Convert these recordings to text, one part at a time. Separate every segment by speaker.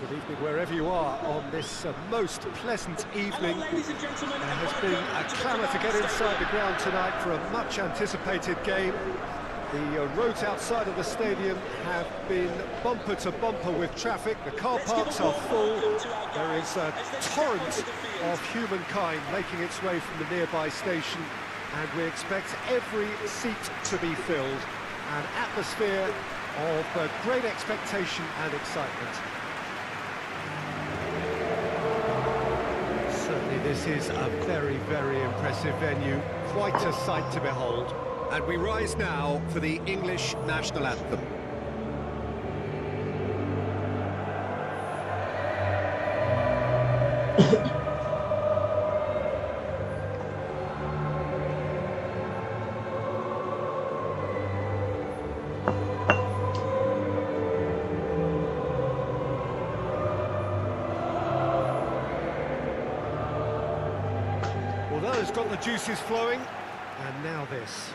Speaker 1: Good evening wherever you are on this most pleasant evening. There has been a clamour to get inside the ground tonight for a much anticipated game. The roads outside of the stadium have been bumper to bumper with traffic. The car parks are full. There is a torrent of humankind making its way from the nearby station, and we expect every seat to be filled. An atmosphere of great expectation and excitement. Certainly this is a very, very impressive venue, quite a sight to behold. And we rise now for the English national anthem. Well, those got the juices flowing, and now this.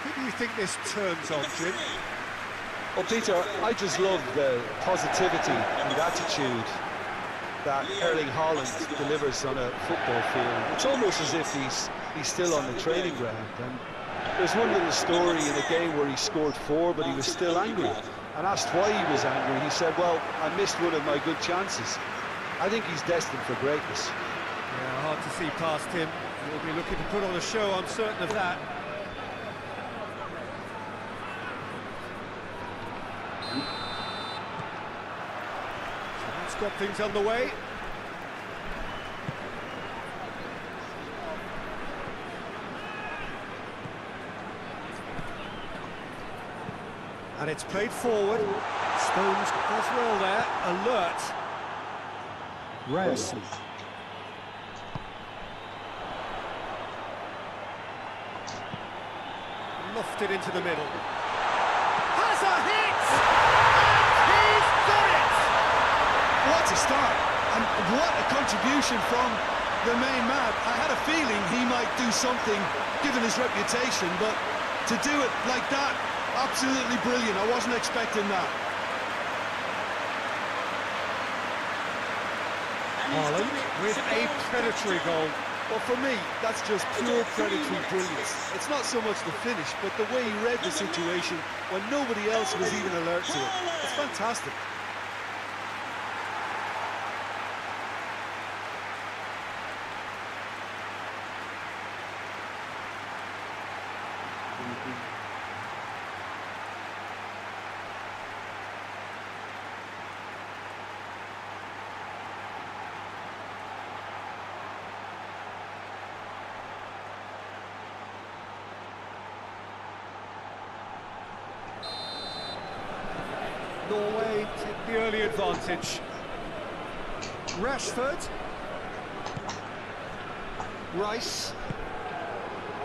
Speaker 1: Who do you think this turns on, Jim?
Speaker 2: Well, Peter, I just love the positivity and attitude that Erling Haaland delivers on a football field. It's almost as if he's still on the training ground. And there's one little story in a game where he scored 4, but he was still angry. And asked why he was angry, he said, well, I missed one of my good chances. I think he's destined for greatness.
Speaker 1: Yeah, hard to see past him. He'll be looking to put on a show, I'm certain of that. So that's got things underway. And it's played forward. Stones does well there. Alert. Reyes. lofted into the middle. Has a hit! And he's got it!
Speaker 3: What a start, and what a contribution from the main man. I had a feeling he might do something, given his reputation, but to do it like that, absolutely brilliant. I wasn't expecting that.
Speaker 1: Haaland with a predatory goal.
Speaker 3: Well, for me, that's just pure predatory brilliance. It's not so much the finish, but the way he read the situation when nobody else was even alert to it. It's fantastic.
Speaker 1: Norway take the early advantage. Rashford. Rice.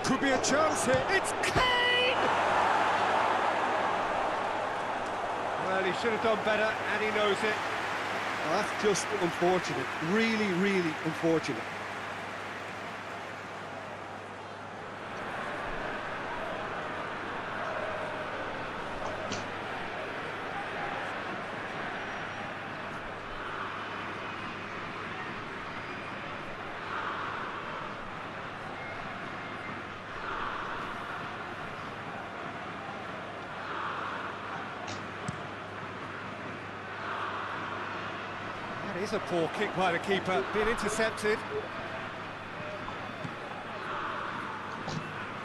Speaker 1: Could be a chance here. It's Kane! Well, he should have done better, and he knows it.
Speaker 3: Well, that's just unfortunate. Really, really unfortunate.
Speaker 1: That is a poor kick by the keeper, being intercepted.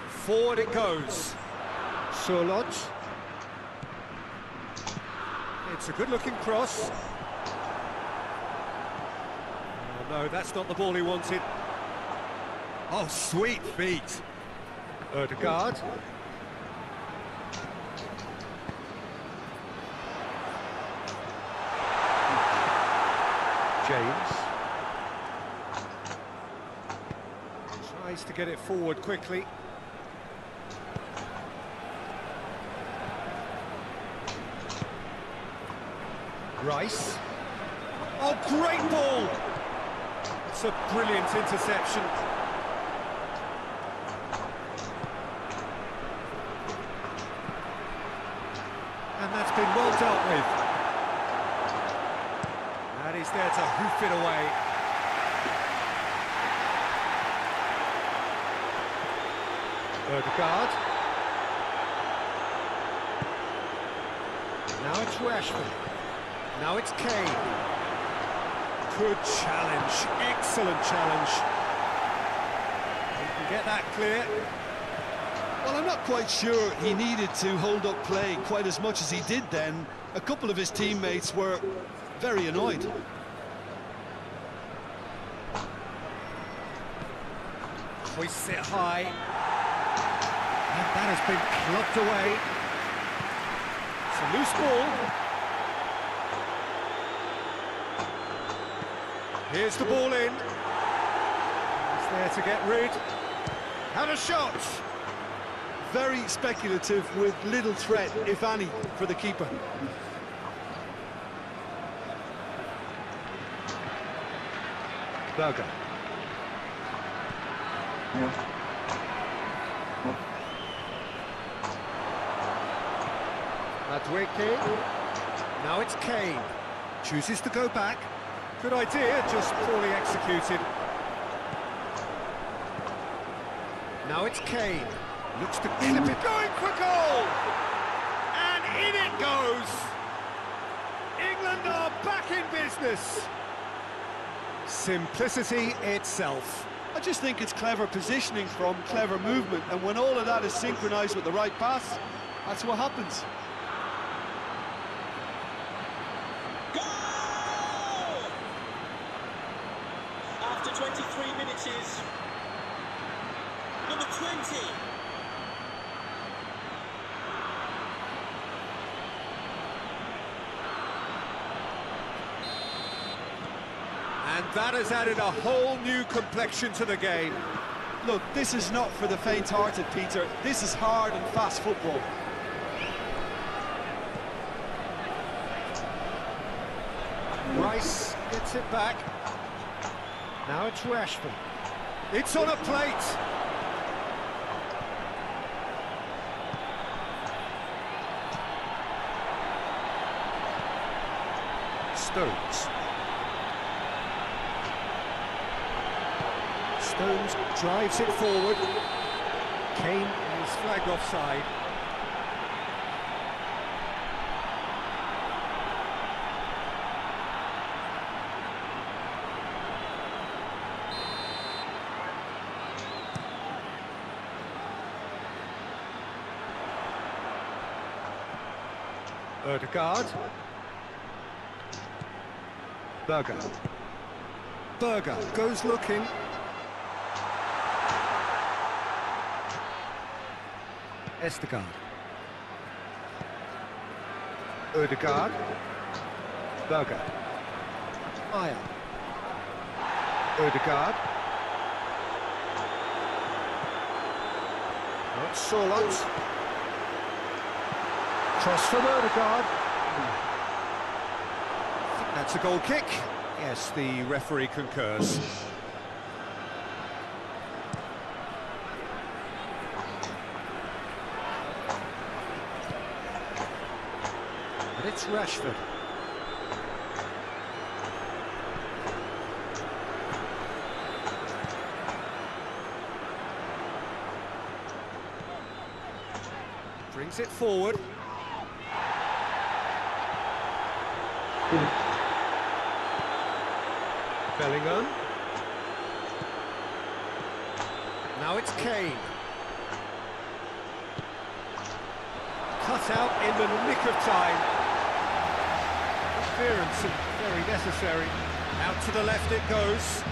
Speaker 1: Forward it goes. Solot. It's a good-looking cross. Oh, no, that's not the ball he wanted. Oh, sweet feet. Ødegaard. James. Tries to get it forward quickly. Rice. Oh, great ball! It's a brilliant interception. And that's been well dealt with. And he's there to hoof it away. Ødegaard. Now it's Rashford. Now it's Kane. Good challenge, excellent challenge. He can get that clear.
Speaker 3: Well, I'm not quite sure he needed to hold up play quite as much as he did then. A couple of his teammates were very annoyed.
Speaker 1: Hoists it high. And that has been plucked away. It's a loose ball. Here's the ball in. He's there to get rid. And a shot!
Speaker 3: Very speculative with little threat, if any, for the keeper.
Speaker 1: Berger. Madueke. Now it's Kane. Chooses to go back. Good idea, just poorly executed. Now it's Kane. Looks to clip it. Going for goal! And in it goes! England are back in business. Simplicity itself.
Speaker 3: I just think it's clever positioning from clever movement, and when all of that is synchronised with the right pass, that's what happens.
Speaker 4: Goal! After 23 minutes is number 20.
Speaker 1: And that has added a whole new complexion to the game.
Speaker 3: Look, this is not for the faint-hearted, Peter. This is hard and fast football.
Speaker 1: Rice gets it back. Now it's Rashford. It's on a plate. Stones. Stones drives it forward. Kane is flagged offside. Ødegaard. Berger goes looking. Ødegaard. Ødegaard. Berger. Ayer. Ødegaard. Not Solot. Cross from Ødegaard. I think that's a goal kick. Yes, the referee concurs. But it's Rashford. Brings it forward. Bellingham. Now it's Kane. Cut out in the nick of time. Interference very necessary. Out to the left it goes.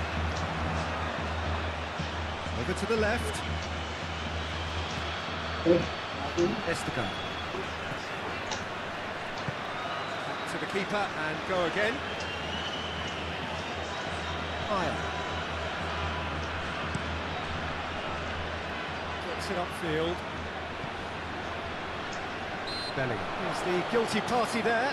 Speaker 1: Over to the left. Ødegaard. To the keeper and go again. Ayer. Gets it upfield. Bellingham is the guilty party there.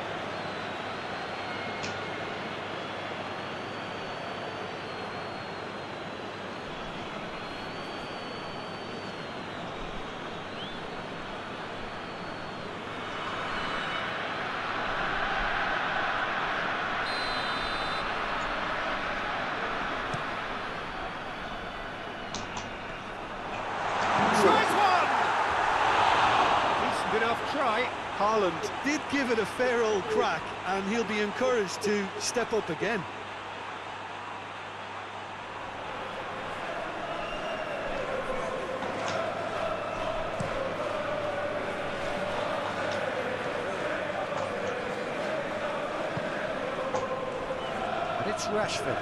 Speaker 1: Try.
Speaker 3: Haaland did give it a fair old crack, and he'll be encouraged to step up again.
Speaker 1: And it's Rashford.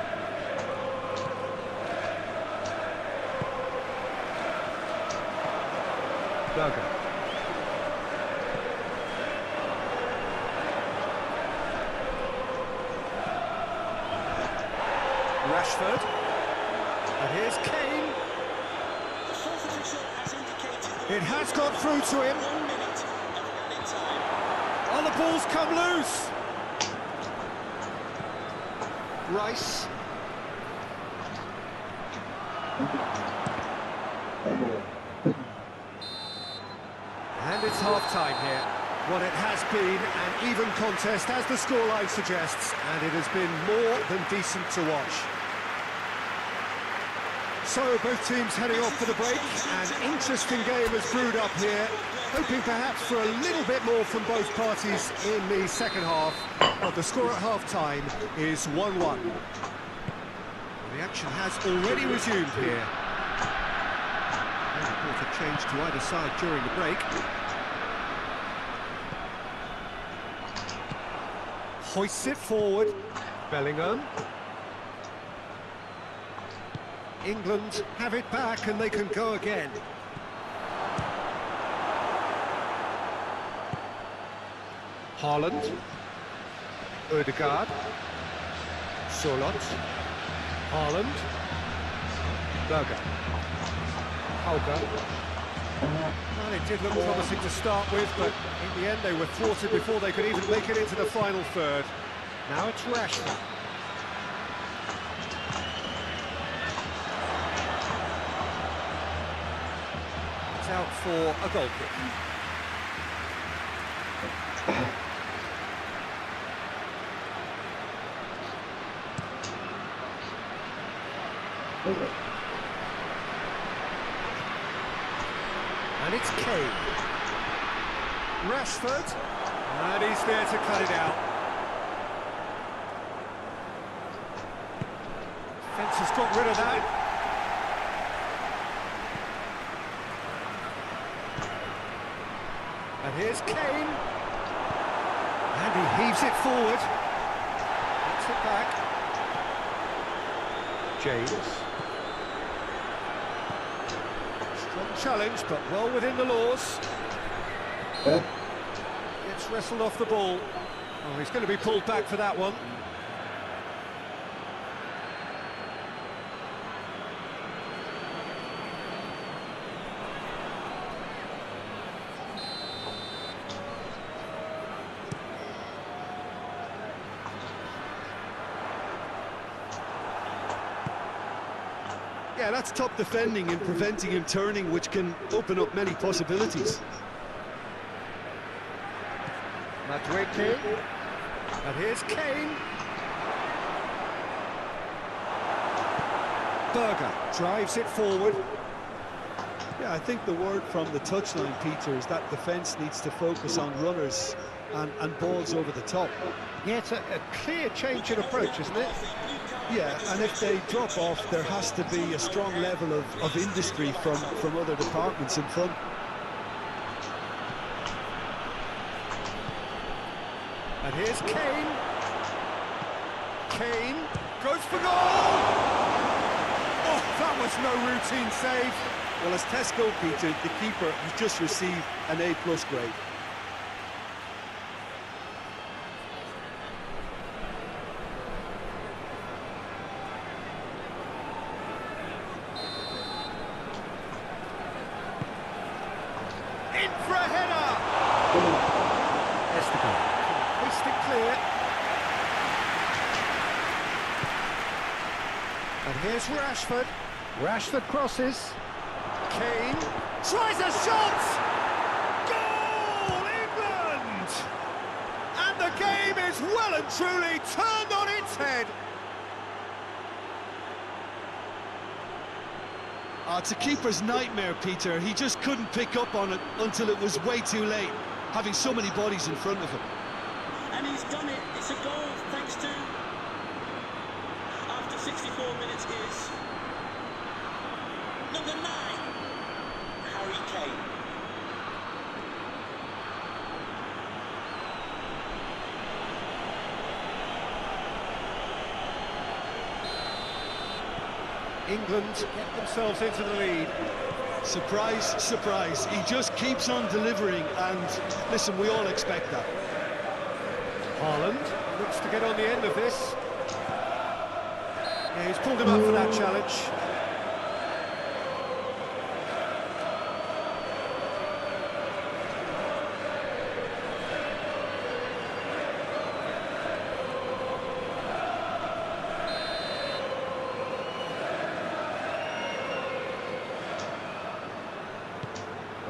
Speaker 1: Berger. Rashford, and here's Kane. It has got through to him. Oh, the ball's come loose. Rice. And it's half-time here. What it has been an even contest, as the scoreline suggests, and it has been more than decent to watch. So both teams heading off for the break. An interesting game has brewed up here, hoping perhaps for a little bit more from both parties in the second half. But the score at half-time is 1-1. The action has already resumed here. And a quarter change to either side during the break. Hoists it forward. Bellingham. England have it back and they can go again. Haaland. Ødegaard. Solot. Haaland. Berger. Holger. Well, it did look promising to start with, but in the end they were thwarted before they could even make it into the final third. Now it's Rashford. It's out for a goal kick. And it's Kane. Rashford. And he's there to cut it out. Fence has got rid of that. And here's Kane. And he heaves it forward. Puts it back. James. Challenge, but well within the laws. Gets wrestled off the ball. Oh, he's going to be pulled back for that one.
Speaker 3: Yeah, that's top defending and preventing him turning, which can open up many possibilities.
Speaker 1: Madrid. And here's Kane. Berger drives it forward.
Speaker 3: Yeah, I think the word from the touchline, Peter, is that defence needs to focus on runners and balls over the top.
Speaker 1: Yeah, it's a clear change in approach, isn't it?
Speaker 3: Yeah, and if they drop off, there has to be a strong level of industry from other departments in front.
Speaker 1: And here's Kane. Kane goes for goal! Oh, that was no routine save.
Speaker 3: Well, as Tesco, Peter, the keeper has just received an A+ grade.
Speaker 1: In for a header! Hoist it clear. And here's Rashford. Rashford crosses. Kane tries a shot! Goal, England! And the game is well and truly turned on its head.
Speaker 3: It's a keeper's nightmare, Peter. He just couldn't pick up on it until it was way too late, having so many bodies in front of him.
Speaker 4: And he's done it. It's a goal thanks to, after 64 minutes, is number 9, Harry Kane.
Speaker 1: England get themselves into the lead.
Speaker 3: Surprise, surprise. He just keeps on delivering, and listen, we all expect that.
Speaker 1: Haaland looks to get on the end of this. Yeah, he's pulled him up for that challenge.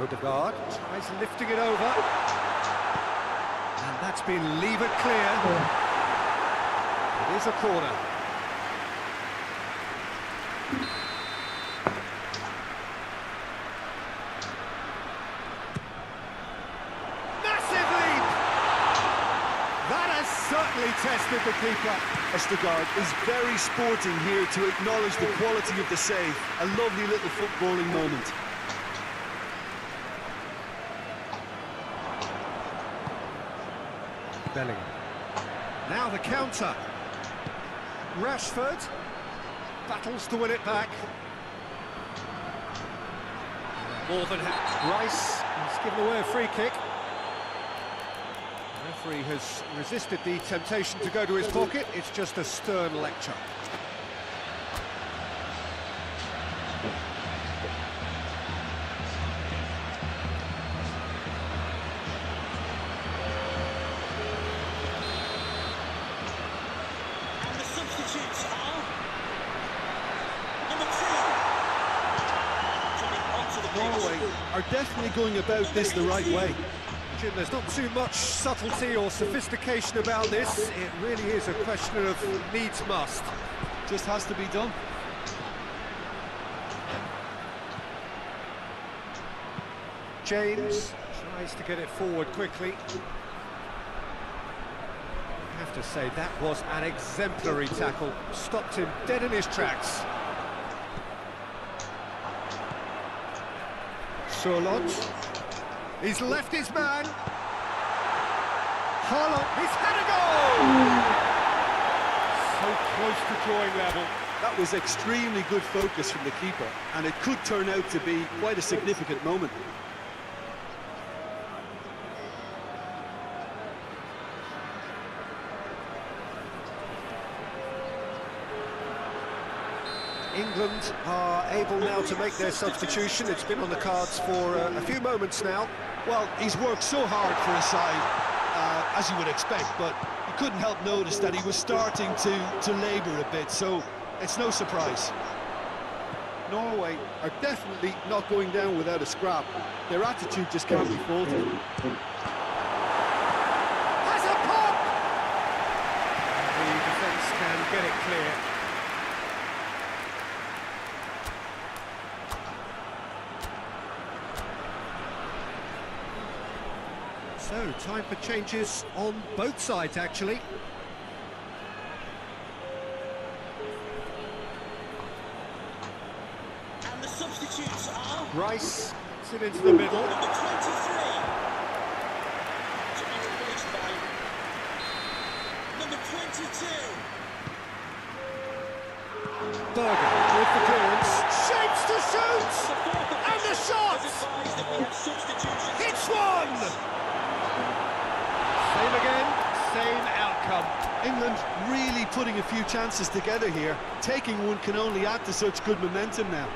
Speaker 1: Odegaard tries lifting it over. And that's been levered clear. It is a corner. Massive leap! That has certainly tested the keeper.
Speaker 3: Odegaard is very sporting here to acknowledge the quality of the save. A lovely little footballing moment.
Speaker 1: Bellingham. Now the counter. Rashford battles to win it back. More than Rice has given away a free kick. The referee has resisted the temptation to go to his pocket. It's just a stern lecture.
Speaker 4: substitutes are number 2. Coming onto the pitch.
Speaker 3: Norway are definitely going about this the right way.
Speaker 1: Jim, there's not too much subtlety or sophistication about this. It really is a question of needs must.
Speaker 3: Just has to be done.
Speaker 1: James tries to get it forward quickly. I have to say, that was an exemplary tackle. Stopped him dead in his tracks. Sørloth. He's left his man. Haaland, he's had a goal! So close to drawing level.
Speaker 3: That was extremely good focus from the keeper, and it could turn out to be quite a significant moment.
Speaker 1: England are able now to make their substitution. It's been on the cards for a few moments now.
Speaker 3: Well, he's worked so hard for his side, as you would expect, but you couldn't help notice that he was starting to labour a bit, so it's no surprise. Norway are definitely not going down without a scrap. Their attitude just can't be faulted.
Speaker 1: Has a pop! The defence can get it clear. So, time for changes on both sides, actually.
Speaker 4: And the substitutes are
Speaker 1: Rice sit into the middle.
Speaker 4: number 23. To be replaced by number 22.
Speaker 1: Berger with the clearance. Shapes to shoot!
Speaker 4: The fourth
Speaker 1: And the
Speaker 4: official
Speaker 1: shot!
Speaker 4: has advised that we have substitutions.
Speaker 1: Hits one! Same again, same outcome.
Speaker 3: England really putting a few chances together here. Taking one can only add to such good momentum now.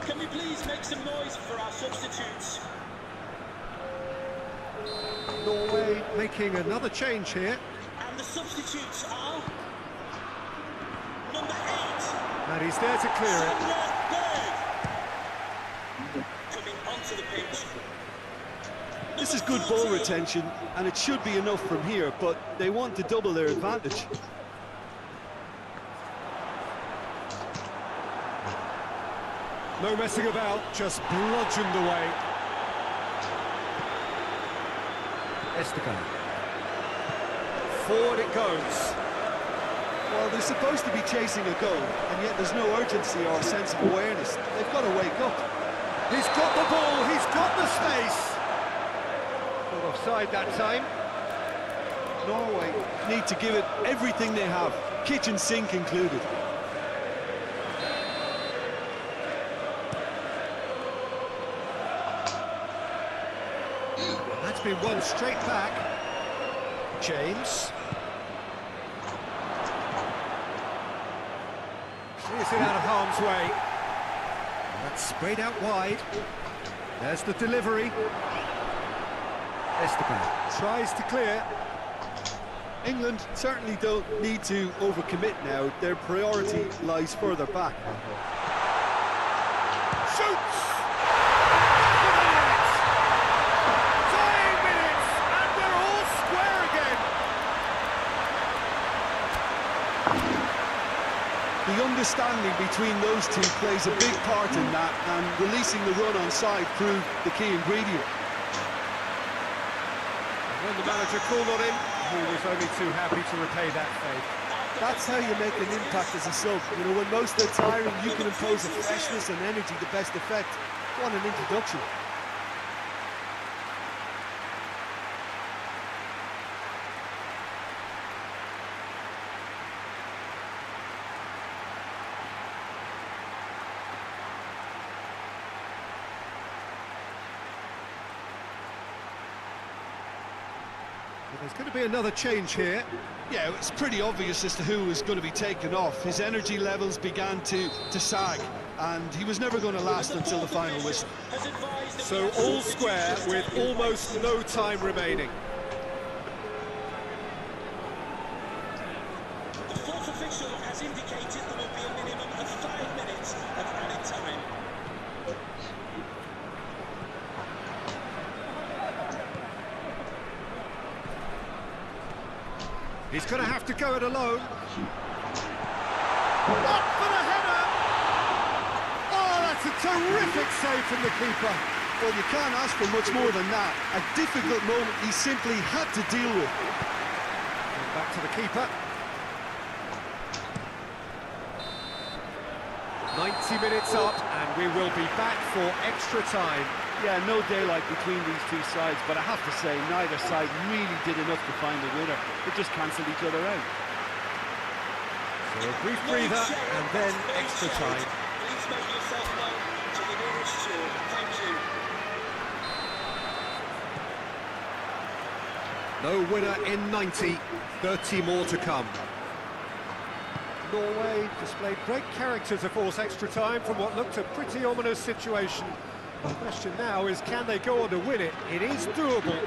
Speaker 4: Can we please make some noise for our substitutes?
Speaker 1: Norway making another change here.
Speaker 4: And the substitutes are number 8.
Speaker 1: And he's there to clear it.
Speaker 4: Coming onto the pitch.
Speaker 3: This is good ball retention, and it should be enough from here, but they want to double their advantage.
Speaker 1: No messing about, just bludgeoned away. Esteban. Forward it goes.
Speaker 3: Well, they're supposed to be chasing a goal, and yet there's no urgency or sense of awareness. They've got to wake up.
Speaker 1: He's got the ball, he's got the space. Not offside that time.
Speaker 3: Norway need to give it everything they have, kitchen sink included.
Speaker 1: That's been won straight back. James. Clears it out of harm's way. That's sprayed out wide. There's the delivery. Esteban tries to clear.
Speaker 3: England certainly don't need to overcommit now. Their priority lies further back.
Speaker 1: Shoots! Tying minutes, and we're all square again.
Speaker 3: The understanding between those two plays a big part in that, and releasing the run on side proved the key ingredient.
Speaker 1: When the manager called on him, he was only too happy to repay that favour.
Speaker 3: That's how you make an impact as a sub. You know, when most are tiring, you can impose a freshness and energy to best effect. What an introduction.
Speaker 1: There's going to be another change here.
Speaker 3: Yeah, it's pretty obvious as to who was going to be taken off. His energy levels began to sag, and he was never going to last until the final whistle.
Speaker 1: So all square with almost no time remaining.
Speaker 4: The fourth official has indicated there will be a minimum of 5 minutes of added time.
Speaker 1: He's going to have to go it alone. Up for the header! Oh, that's a terrific save from the keeper.
Speaker 3: Well, you can't ask for much more than that. A difficult moment he simply had to deal with.
Speaker 1: And back to the keeper. 90 minutes up, and we will be back for extra time.
Speaker 5: Yeah, no daylight between these two sides, but I have to say, neither side really did enough to find the winner. They just cancelled each other out.
Speaker 1: So a brief breather, and then extra time.
Speaker 4: Please make yourself known to the nearest steward. Thank you.
Speaker 1: No winner in 90, 30 more to come. Norway displayed great character to force extra time from what looked a pretty ominous situation. The question now is, can they go on to win it? It is doable.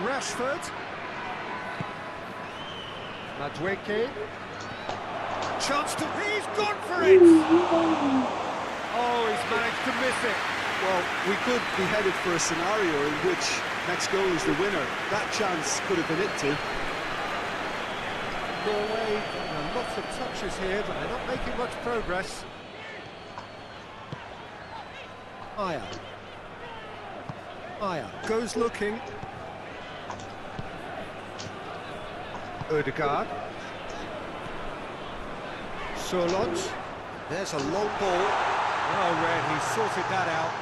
Speaker 1: Rashford. Madweke. Chance to... He's gone for it! Oh, he's managed to miss it.
Speaker 3: Well, we could be headed for a scenario in which next goal is the winner. That chance could have been it too.
Speaker 1: Norway, lots of touches here, but they're not making much progress. Aya goes looking. Ødegaard. Solot. There's a long ball. Oh, Red, he sorted that out.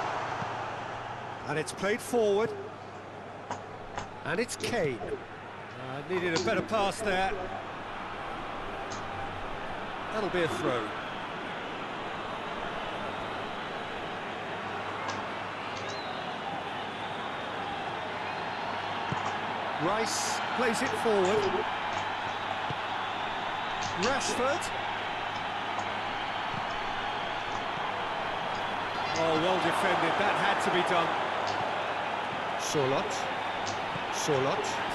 Speaker 1: And it's played forward. And it's Kane. Needed a better pass there. That'll be a throw. Rice plays it forward. Rashford. Oh, well defended. That had to be done. Solot.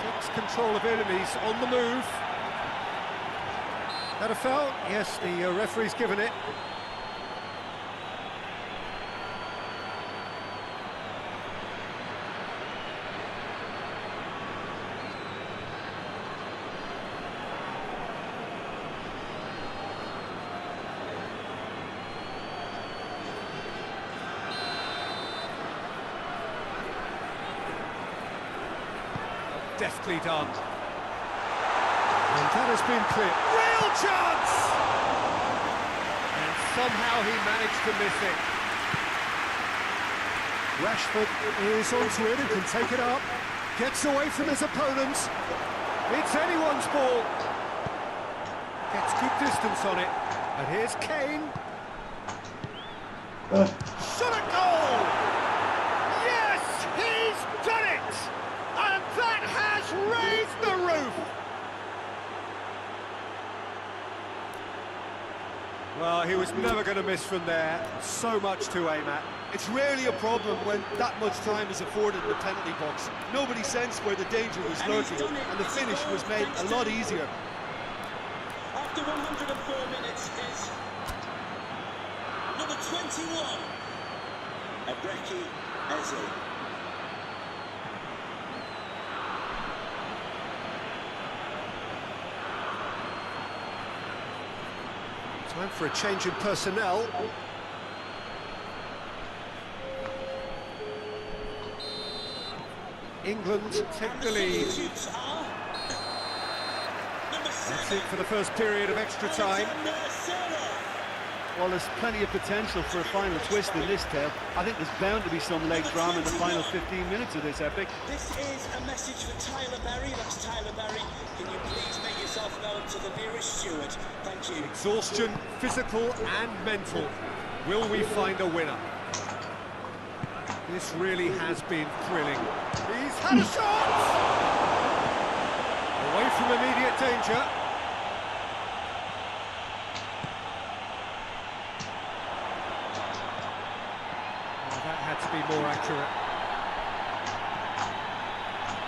Speaker 1: Takes control of enemies on the move. That a foul? Yes, the referee's given it. Deftly done. And that has been clear. Real chance! And somehow he managed to miss it. Rashford is onto it and can take it up. Gets away from his opponents. It's anyone's ball. Gets good distance on it. And here's Kane. Shot a goal! Yes, he's done it! And that has raised the roof! Well, he was never going to miss from there. So much to aim at.
Speaker 3: It's rarely a problem when that much time is afforded in the penalty box. Nobody sensed where the danger was lurking, and the finish was made a lot easier.
Speaker 4: After 104 minutes is number 21, Ebreki Eze.
Speaker 1: Time for a change in personnel. England take the lead. That's it for the first period of extra time.
Speaker 5: Well, there's plenty of potential for a final twist in this tale. I think there's bound to be some leg drama in the final 15 minutes of this epic.
Speaker 4: This is a message for Tyler Berry. That's Tyler Berry. Can you please make yourself known to the nearest steward? Thank you.
Speaker 1: Exhaustion, physical and mental. Will we find a winner? This really has been thrilling. He's had a shot! Away from immediate danger. had to be more accurate.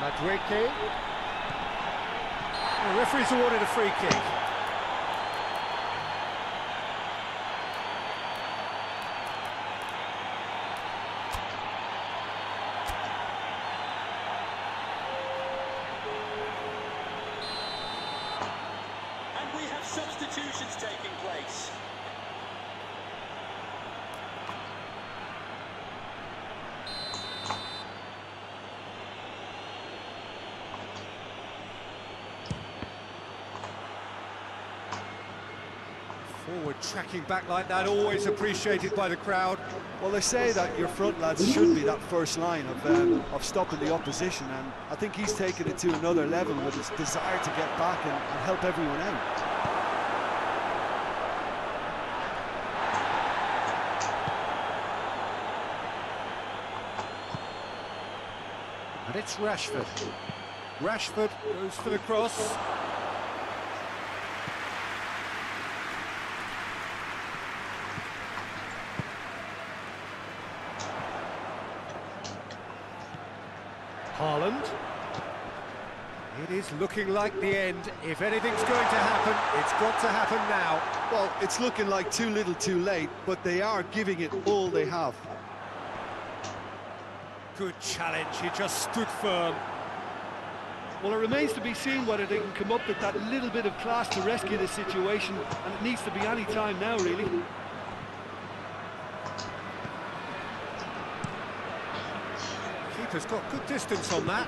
Speaker 1: Madweke. The referee's awarded a free kick.
Speaker 4: And we have substitutions taking place.
Speaker 1: Forward tracking back like that, always appreciated by the crowd.
Speaker 3: Well, they say that your front lads should be that first line of stopping the opposition, and I think he's taken it to another level with his desire to get back and help everyone out.
Speaker 1: And it's Rashford. Rashford goes for the cross. Haaland. It is looking like the end. If anything's going to happen, it's got to happen now.
Speaker 3: Well, it's looking like too little too late, but they are giving it all they have.
Speaker 1: Good challenge, he just stood firm.
Speaker 5: Well, it remains to be seen whether they can come up with that little bit of class to rescue the situation, and it needs to be any time now, really.
Speaker 1: Keeper's got good distance on that.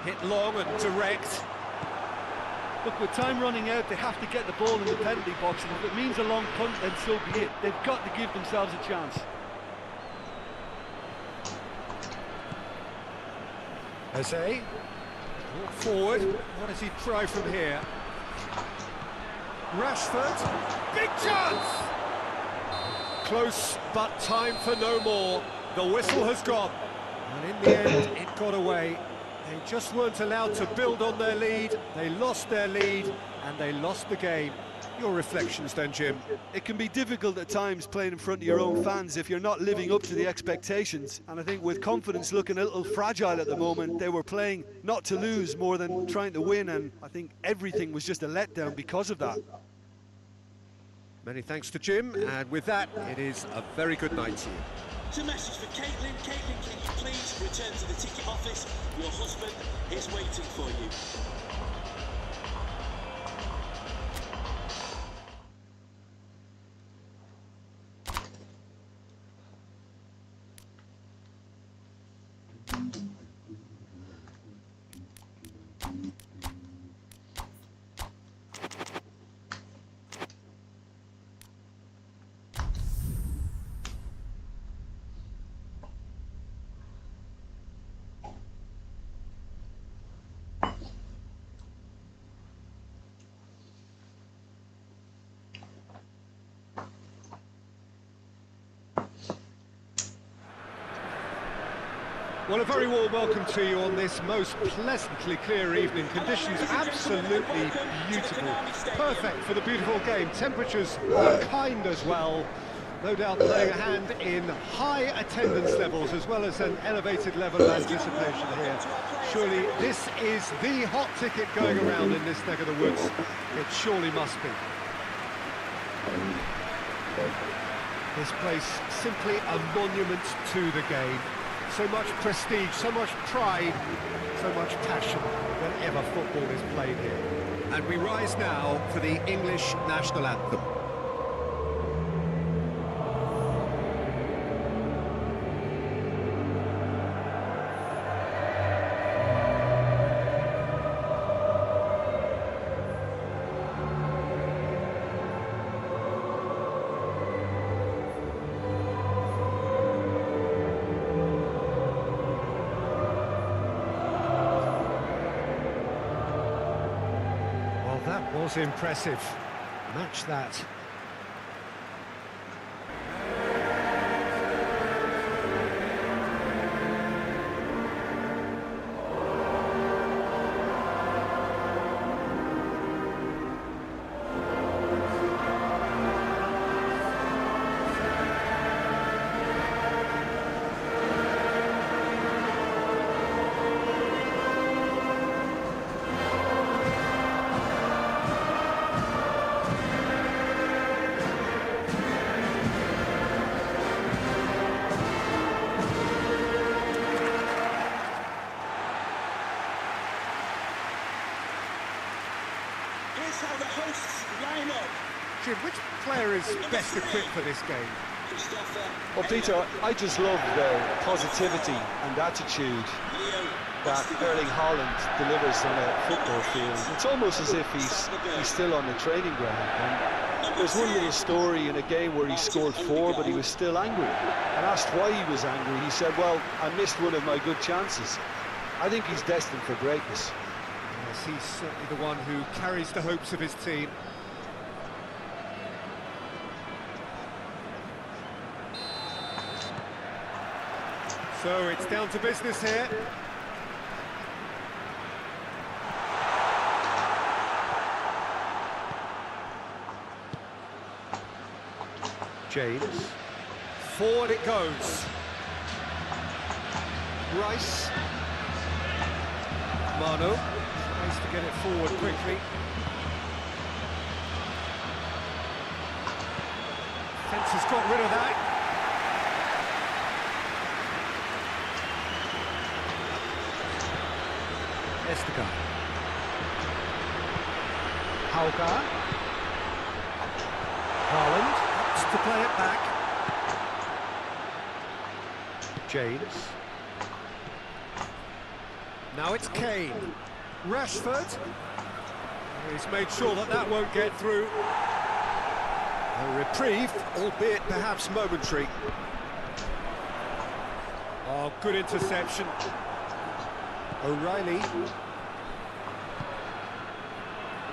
Speaker 1: Hit long and direct.
Speaker 5: Look, with time running out, they have to get the ball in the penalty box, and if it means a long punt, then so be it. They've got to give themselves a chance.
Speaker 1: Jose, walk forward. What does he try from here? Rashford, big chance! Close, but time for no more. The whistle has gone. And in the end, it got away. They just weren't allowed to build on their lead. They lost their lead, and they lost the game. Your reflections then, Jim?
Speaker 3: It can be difficult at times playing in front of your own fans if you're not living up to the expectations, and I think with confidence looking a little fragile at the moment, they were playing not to lose more than trying to win, and I think everything was just a letdown because of that.
Speaker 1: Many thanks to Jim, and with that, it is a very good night to you.
Speaker 4: It's a message for Caitlin. Caitlin, can you please return to the ticket office? Your husband is waiting for you.
Speaker 1: Well, a very warm welcome to you on this most pleasantly clear evening. Conditions absolutely beautiful, perfect for the beautiful game. Temperatures are kind as well. No doubt playing a hand in high attendance levels as well as an elevated level of anticipation here. Surely this is the hot ticket going around in this neck of the woods. It surely must be. This place simply a monument to the game. So much prestige, so much pride, so much passion whenever football is played here. And we rise now for the English national anthem. That was impressive. Match that. Jim, which player is best equipped for this game?
Speaker 2: Well, Peter, I just love the positivity and attitude that Erling Haaland delivers on a football field. It's almost as if he's still on the training ground. And there's one little story in a game where he scored 4, but he was still angry. And asked why he was angry, he said, well, I missed one of my good chances. I think he's destined for greatness.
Speaker 1: Yes, he's certainly the one who carries the hopes of his team. So it's down to business here. James. Forward it goes. Rice. Manu. Tries to get it forward quickly. Fence has got rid of that. Estegar. Hauga. Haaland wants to play it back. James. Now it's Kane. Rashford. He's made sure that that won't get through. A reprieve, albeit perhaps momentary. Oh, good interception. O'Reilly.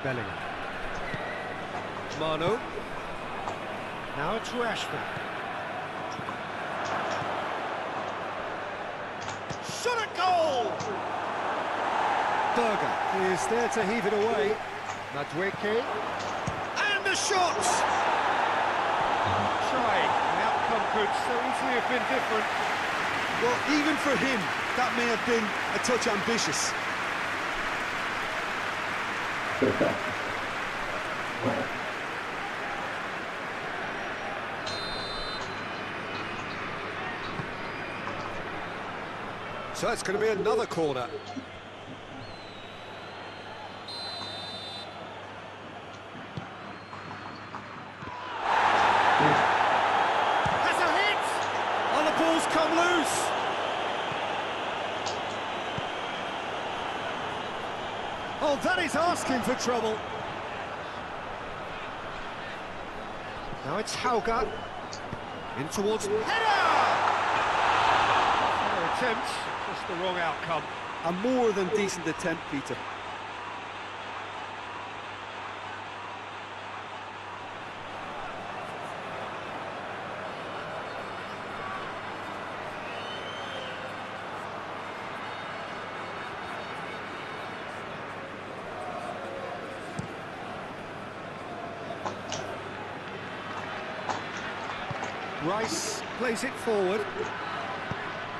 Speaker 1: Bellingham. Manu. Now it's Rashford. Shot at goal! Berger is there to heave it away. Madueke. And the shot! Trying. The outcome could so easily have been different.
Speaker 3: Well, even for him, that may have been a touch ambitious.
Speaker 1: So it's going to be another corner. Has a hit! Oh, the ball's come loose! Oh, that is asking for trouble. Now it's Hauga. In towards header! Fair attempt, just the wrong outcome.
Speaker 5: A more than decent attempt, Peter.
Speaker 1: Rice plays it forward.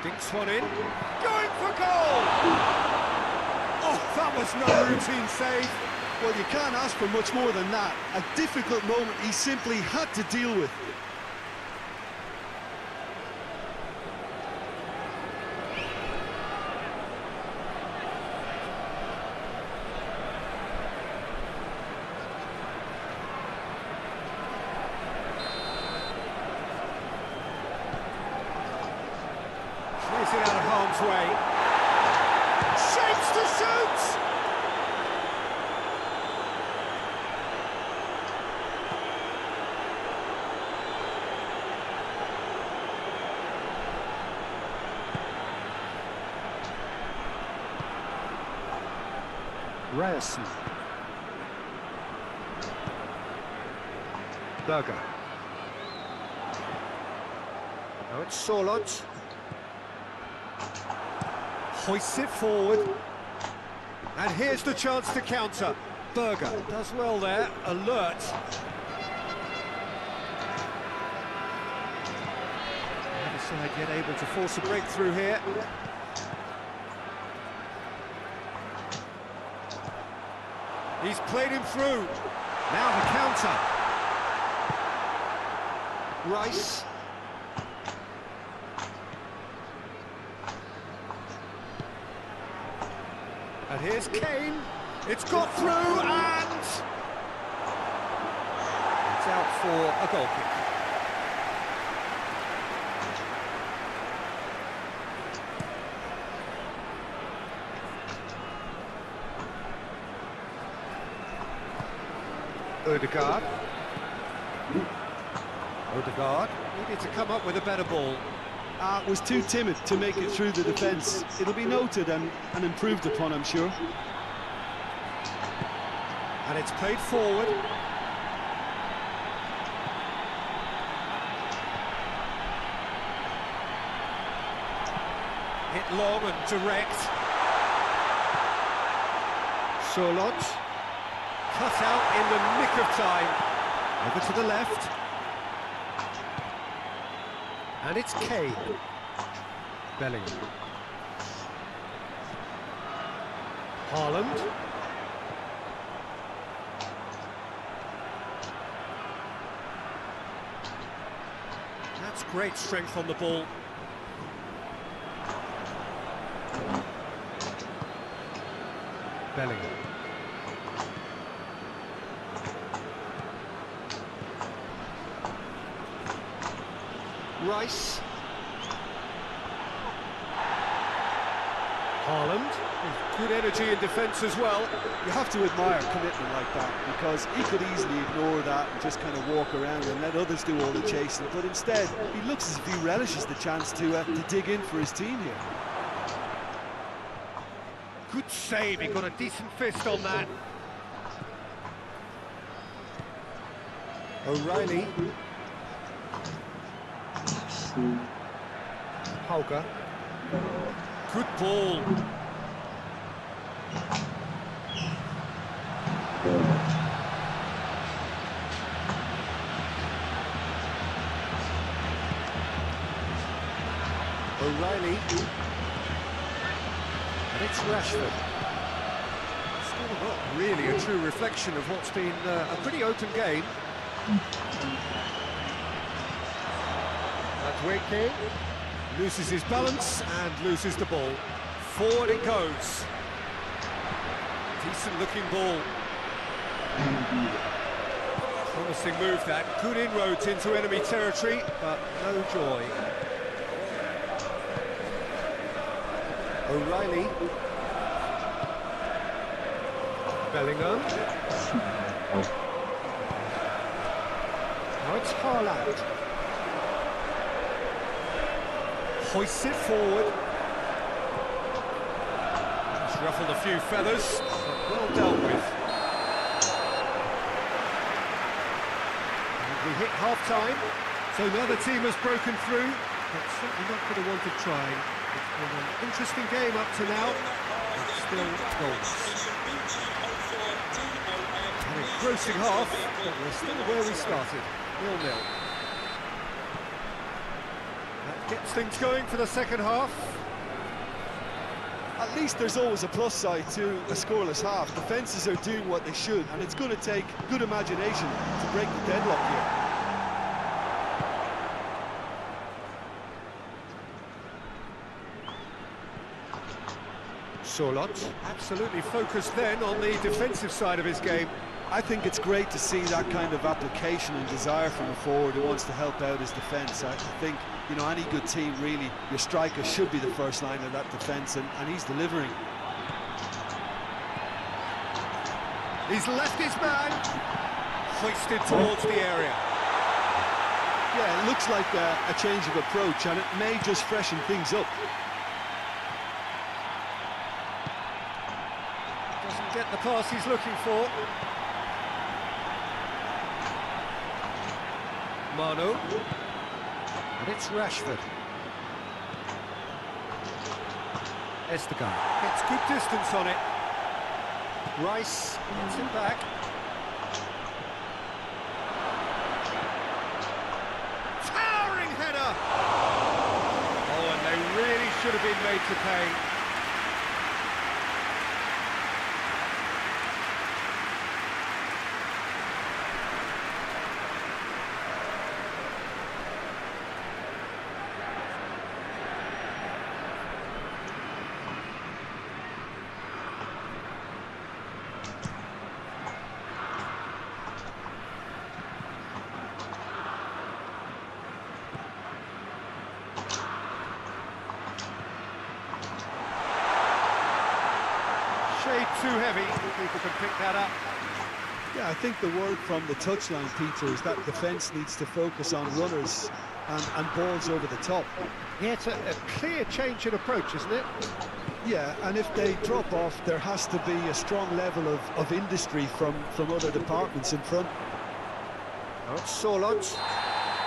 Speaker 1: Dinks one in. Going for goal! Oh, that was no routine save.
Speaker 3: Well, you can't ask for much more than that. A difficult moment he simply had to deal with.
Speaker 1: Clears it out of harm's way. Shapes to shoot! Ryerson. Berger. Now it's Sorlot. Hoists it forward. And here's the chance to counter. Berger does well there, alert. The other side yet able to force a breakthrough here. He's played him through. Now the counter. Rice. And here's Kane. It's got through and... it's for a goal kick. Odegaard needed to come up with a better ball.
Speaker 5: Was too timid to make it through the defence. It'll be noted and improved upon, I'm sure.
Speaker 1: And it's played forward. Hit long and direct. Charlotte. Cut out in the nick of time. Over to the left. And it's Kane. Bellingham. Haaland. That's great strength on the ball. Bellingham. Rice. Haaland, with good energy in defence as well.
Speaker 5: You have to admire commitment like that, because he could easily ignore that and just kind of walk around and let others do all the chasing, but instead he looks as if he relishes the chance to dig in for his team here.
Speaker 1: Good save, he got a decent fist on that. O'Reilly. Hauger. Good ball. O'Reilly. And it's Rashford. Still not really a true reflection of what's been a pretty open game. Madueke loses his balance and loses the ball. Forward it goes. Decent looking ball. Promising move that. Good inroads into enemy territory, but no joy. O'Reilly. Bellingham. Now it's Haaland. Hoists it forward. Just ruffled a few feathers, but well dealt with. And we hit half-time, so now the team has broken through, but certainly not for the want of trying. It's been an interesting game up to now, but still goals. An engrossing half, but we're still where we started, 0-0. Gets things going for the second half.
Speaker 5: At least there's always a plus side to a scoreless half. Defences are doing what they should, and it's going to take good imagination to break the deadlock here.
Speaker 1: Charlotte absolutely focused then on the defensive side of his game.
Speaker 5: I think it's great to see that kind of application and desire from a forward who wants to help out his defence. I think, you know, any good team, really, your striker should be the first line of that defence, and he's delivering.
Speaker 1: He's left his man, hoisted towards the area.
Speaker 5: Yeah, it looks like a change of approach, and it may just freshen things up.
Speaker 1: Doesn't get the pass he's looking for. Manu. And it's Rashford. Estegard gets good distance on it. Rice gets it back. Towering header! Oh, and they really should have been made to pay. too heavy. People can pick that up.
Speaker 5: Yeah, I think the word from the touchline, Peter, is that defence needs to focus on runners and balls over the top.
Speaker 1: Yeah, it's a clear change in approach, isn't it?
Speaker 5: Yeah, and if they drop off, there has to be a strong level of industry from other departments in front.
Speaker 1: Oh, Solont.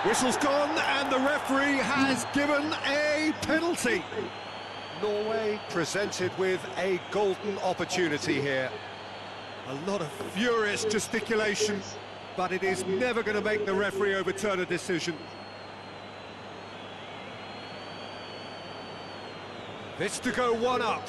Speaker 1: Whistle's gone, and the referee has given a penalty. Norway presented with a golden opportunity here. A lot of furious gesticulation, but it is never going to make the referee overturn a decision. This to go one up.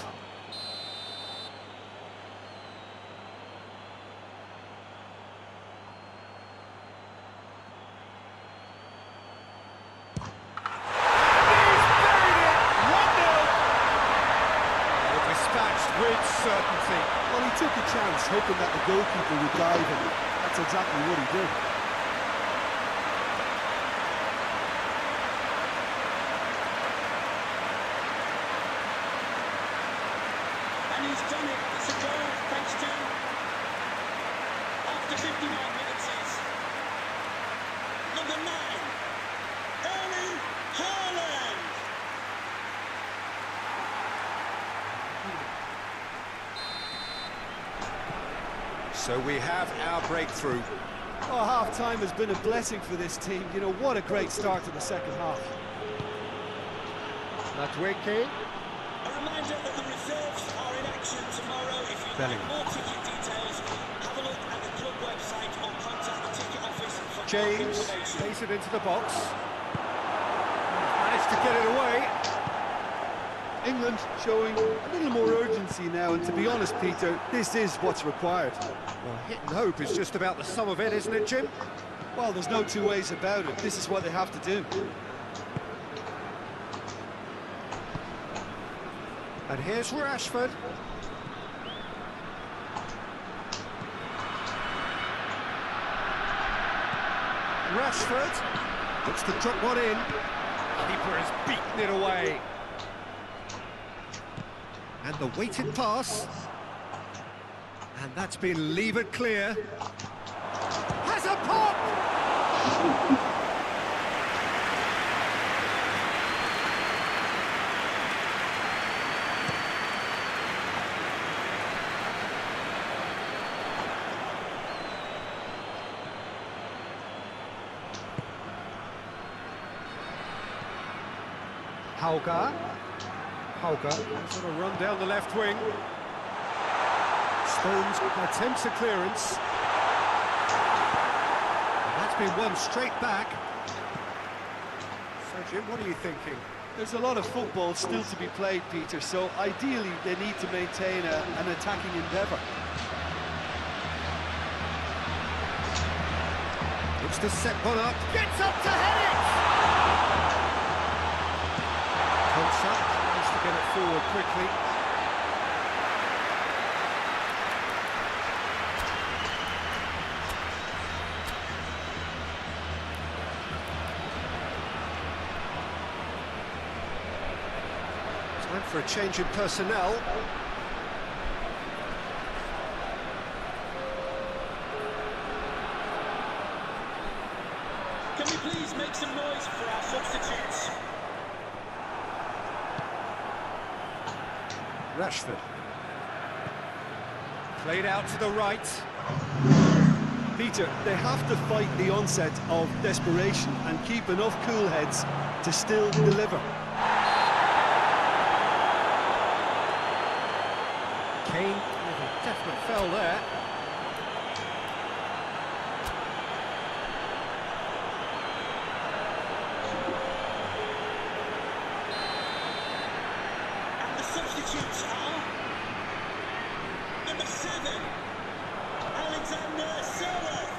Speaker 1: With certainty.
Speaker 5: Well, he took a chance, hoping that the goalkeeper would dive, and that's exactly what he did.
Speaker 4: And he's done it. It's a goal thanks to, after 59 minutes, is number 9, Erling Haaland.
Speaker 1: So we have our breakthrough.
Speaker 5: Oh, half-time has been a blessing for this team. You know, what a great start to the second half.
Speaker 1: Madweke.
Speaker 4: A reminder that the reserves are in action tomorrow. If you'd like more ticket details, have a look at the club website or contact the ticket office for more
Speaker 1: James
Speaker 4: information.
Speaker 1: plays it into the box. Managed to get it away.
Speaker 5: England showing a little more urgency now, and to be honest, Peter, this is what's required.
Speaker 1: Well, hit and hope is just about the sum of it, isn't it, Jim?
Speaker 5: Well, there's no two ways about it. This is what they have to do.
Speaker 1: And here's Rashford. Rashford looks to drop one in. Keeper has beaten it away. And the weighted pass. And that's been levered clear. Has a pop! Hauger sort of run down the left wing. Stones attempts a clearance. And that's been won straight back. So Jim, what are you thinking?
Speaker 5: There's a lot of football still to be played, Peter, so ideally they need to maintain an attacking endeavour.
Speaker 1: Looks to set one up. Gets up to head it! Concept tries to get it forward quickly. Time for a change in personnel.
Speaker 4: Can we please make some noise for our substitutes?
Speaker 1: Rashford. Played out to the right.
Speaker 5: Peter, they have to fight the onset of desperation and keep enough cool heads to still deliver.
Speaker 1: Kane with a definite foul there.
Speaker 4: And the substitutes are number 7, Alexander Serov.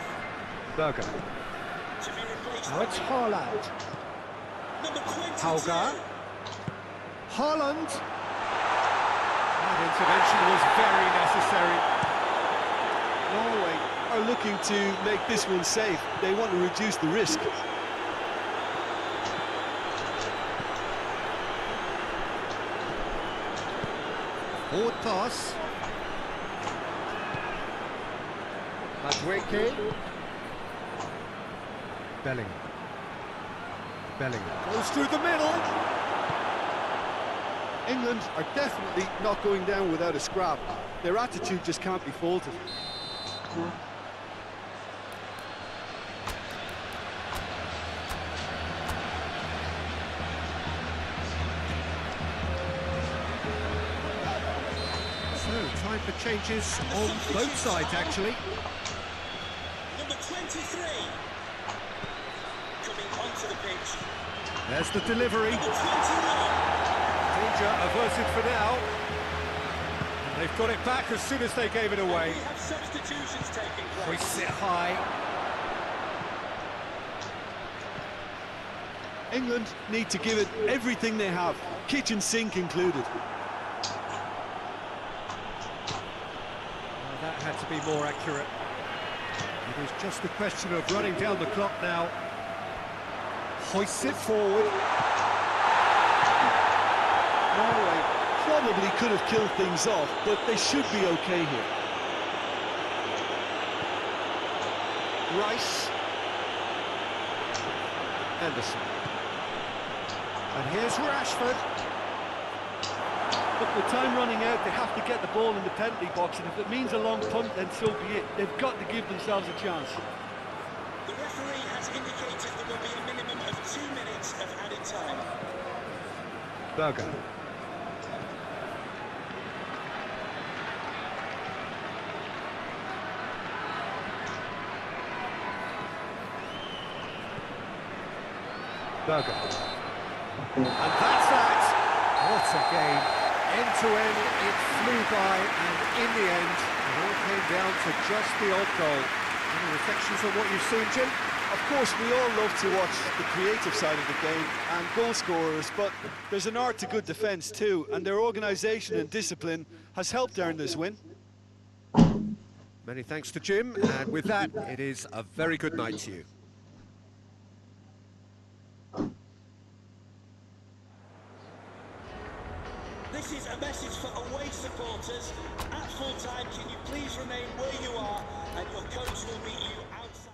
Speaker 1: Berger.
Speaker 4: To be replaced
Speaker 1: Now it's
Speaker 4: by
Speaker 1: Haaland.
Speaker 4: number 22.
Speaker 1: Hauger. Haaland. That intervention was very necessary.
Speaker 5: Norway are looking to make this one safe. They want to reduce the risk.
Speaker 1: Forward pass. Wiki. Bellingham. Goes through the middle.
Speaker 5: England are definitely not going down without a scrap. Their attitude just can't be faulted.
Speaker 1: So, time for changes on both sides, actually.
Speaker 4: Number 23 coming onto the pitch.
Speaker 1: There's the delivery.
Speaker 4: Number 21.
Speaker 1: Danger averted for now. And they've got it back as soon as they gave it away.
Speaker 4: We have substitutions taking place.
Speaker 1: Hoists it high.
Speaker 5: England need to give it everything they have, kitchen sink included.
Speaker 1: Well, that had to be more accurate. It is just a question of running down the clock now. Hoists it forward.
Speaker 5: Norway probably could have killed things off, but they should be okay here.
Speaker 1: Rice. Anderson. And here's Rashford.
Speaker 5: Look, with time running out, they have to get the ball in the penalty box, and if it means a long punt, then so be it. They've got to give themselves a chance.
Speaker 4: The referee has indicated there will be a minimum of 2 minutes of added time.
Speaker 1: Berger. And that's that. What a game. End to end, it flew by, and in the end, it all came down to just the odd goal. Any reflections on what you've seen, Jim?
Speaker 5: Of course, we all love to watch the creative side of the game and goal scorers, but there's an art to good defence too, and their organisation and discipline has helped earn this win.
Speaker 1: Many thanks to Jim, and with that, it is a very good night to you.
Speaker 4: This is a message for away supporters. At full time, can you please remain where you are, and your coach will meet you outside.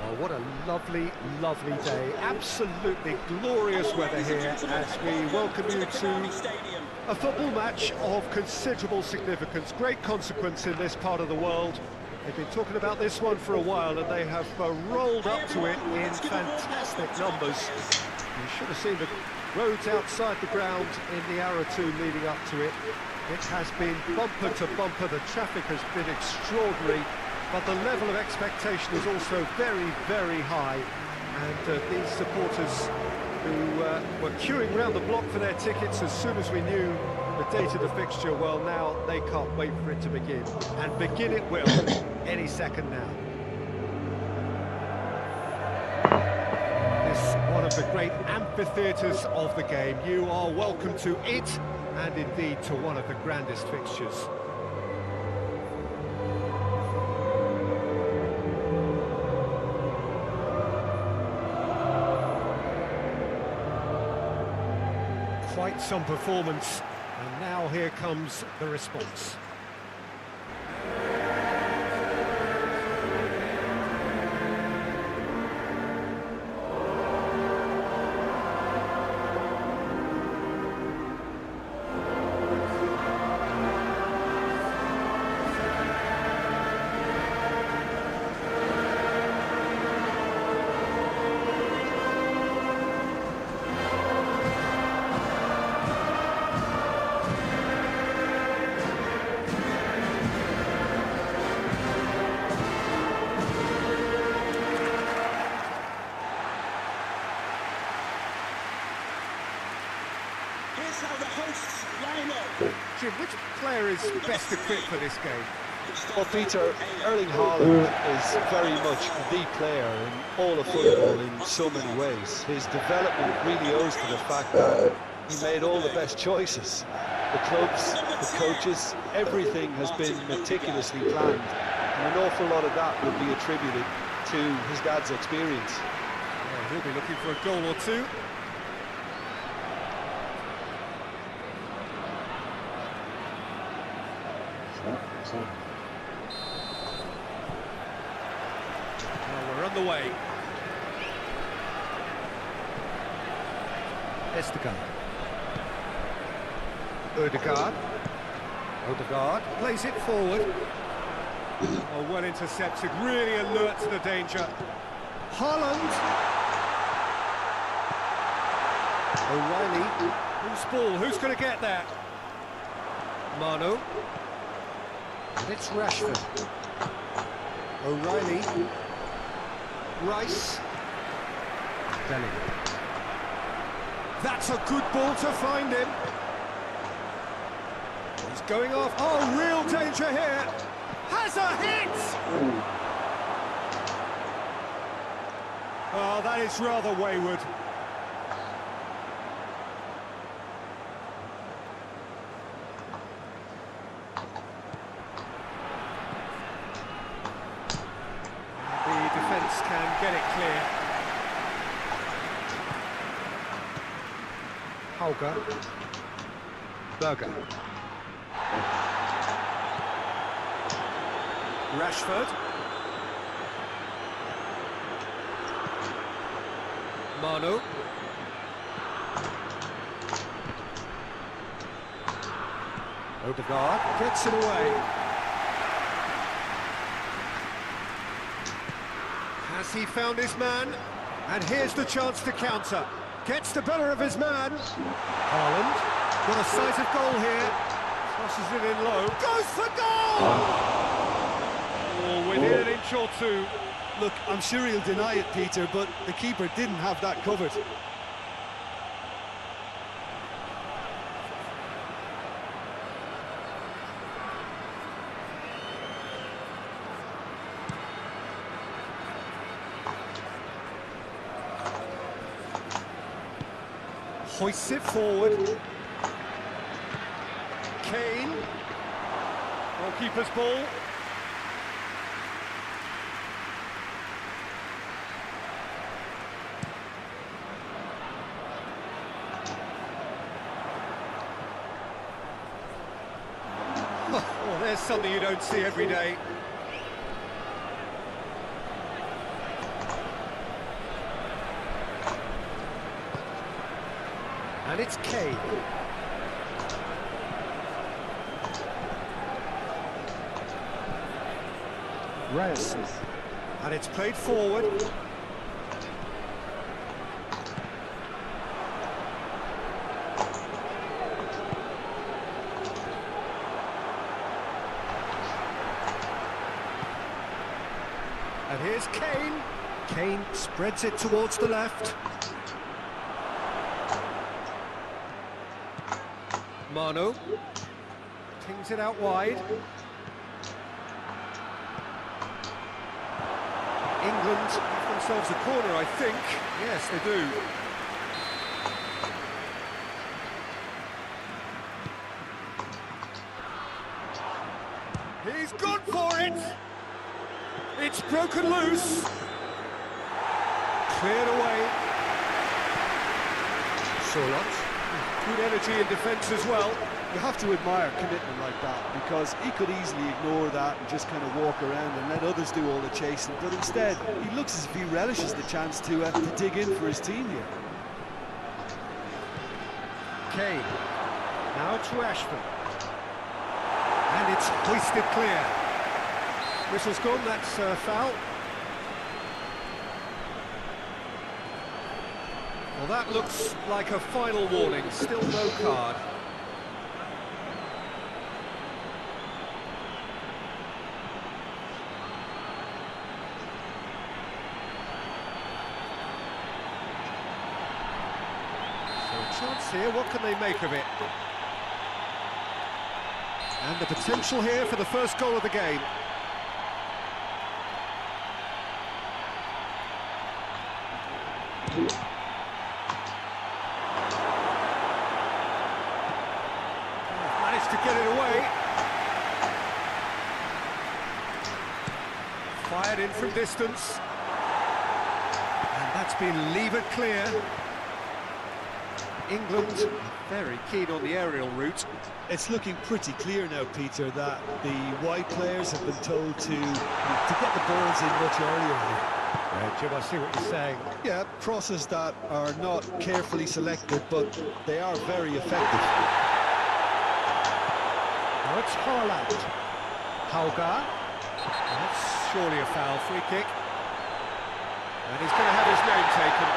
Speaker 1: Oh, what a lovely, lovely day. Absolutely glorious weather here as we welcome you to a football match of considerable significance. Great consequence in this part of the world. They've been talking about this one for a while, and they have rolled up to it in fantastic numbers. You should have seen the roads outside the ground in the hour or two leading up to it. It has been bumper to bumper. The traffic has been extraordinary. But the level of expectation is also very, very high. And these supporters who were queuing round the block for their tickets as soon as we knew the date of the fixture, well, now they can't wait for it to begin. And begin it will, any second now. This is one of the great amphitheatres of the game. You are welcome to it, and indeed to one of the grandest fixtures. Quite some performance, and now here comes the response.
Speaker 4: Here's how the hosts line up.
Speaker 1: Jim, which player is best equipped for this game?
Speaker 2: Well, Peter, Erling Haaland is very much the player in all of football in so many ways. His development really owes to the fact that he made all the best choices. The clubs, the coaches, everything has been meticulously planned, and an awful lot of that would be attributed to his dad's experience.
Speaker 1: Well, he'll be looking for a goal or two. Well, we're on the way. Odegaard plays it forward. Oh, well intercepted, really alert to the danger. Haaland. O'Reilly. Who's ball? Who's going to get there? Manu. And it's Rashford. O'Reilly. Rice. Bellingham. That's a good ball to find him. He's going off. Oh, real danger here. Has a hit! Oh, that is rather wayward. The defence can get it clear. Holger. Berger. Rashford. Manu. Odegaard gets it away. Has he found his man? And here's the chance to counter. Gets the better of his man. Haaland. Got a sight of goal here. Crosses it in low. Goes for goal! Oh, within an inch or two.
Speaker 3: Look, I'm sure he'll deny it, Peter, but the keeper didn't have that covered.
Speaker 1: Hoists it forward. Kane. Goalkeeper's ball. Oh, there's something you don't see every day. And it's Kane. Reyes. And it's played forward. And here's Kane. Kane spreads it towards the left. Manu tings it out wide. England have themselves a corner, I think. Yes, they do. He's gone for it! It's broken loose. Cleared away. Solot. Good energy in defence as well.
Speaker 5: You have to admire commitment like that, because he could easily ignore that and just kind of walk around and let others do all the chasing, but instead he looks as if he relishes the chance to dig in for his team here.
Speaker 1: Kane. Now it's Rashford. And it's hoisted clear. Whistle's gone, that's a foul. Well, that looks like a final warning, still no card. So chance here, what can they make of it? And the potential here for the first goal of the game. Managed to get it away. Fired in from distance. And that's been levered clear. England very keen on the aerial route.
Speaker 5: It's looking pretty clear now, Peter, that the white players have been told to get the balls in much earlier.
Speaker 1: Jim, I see what you're saying.
Speaker 5: Yeah, crosses that are not carefully selected, but they are very effective.
Speaker 1: Now it's Haaland. Hauga. That's surely a foul, free kick. And he's going to have his name taken.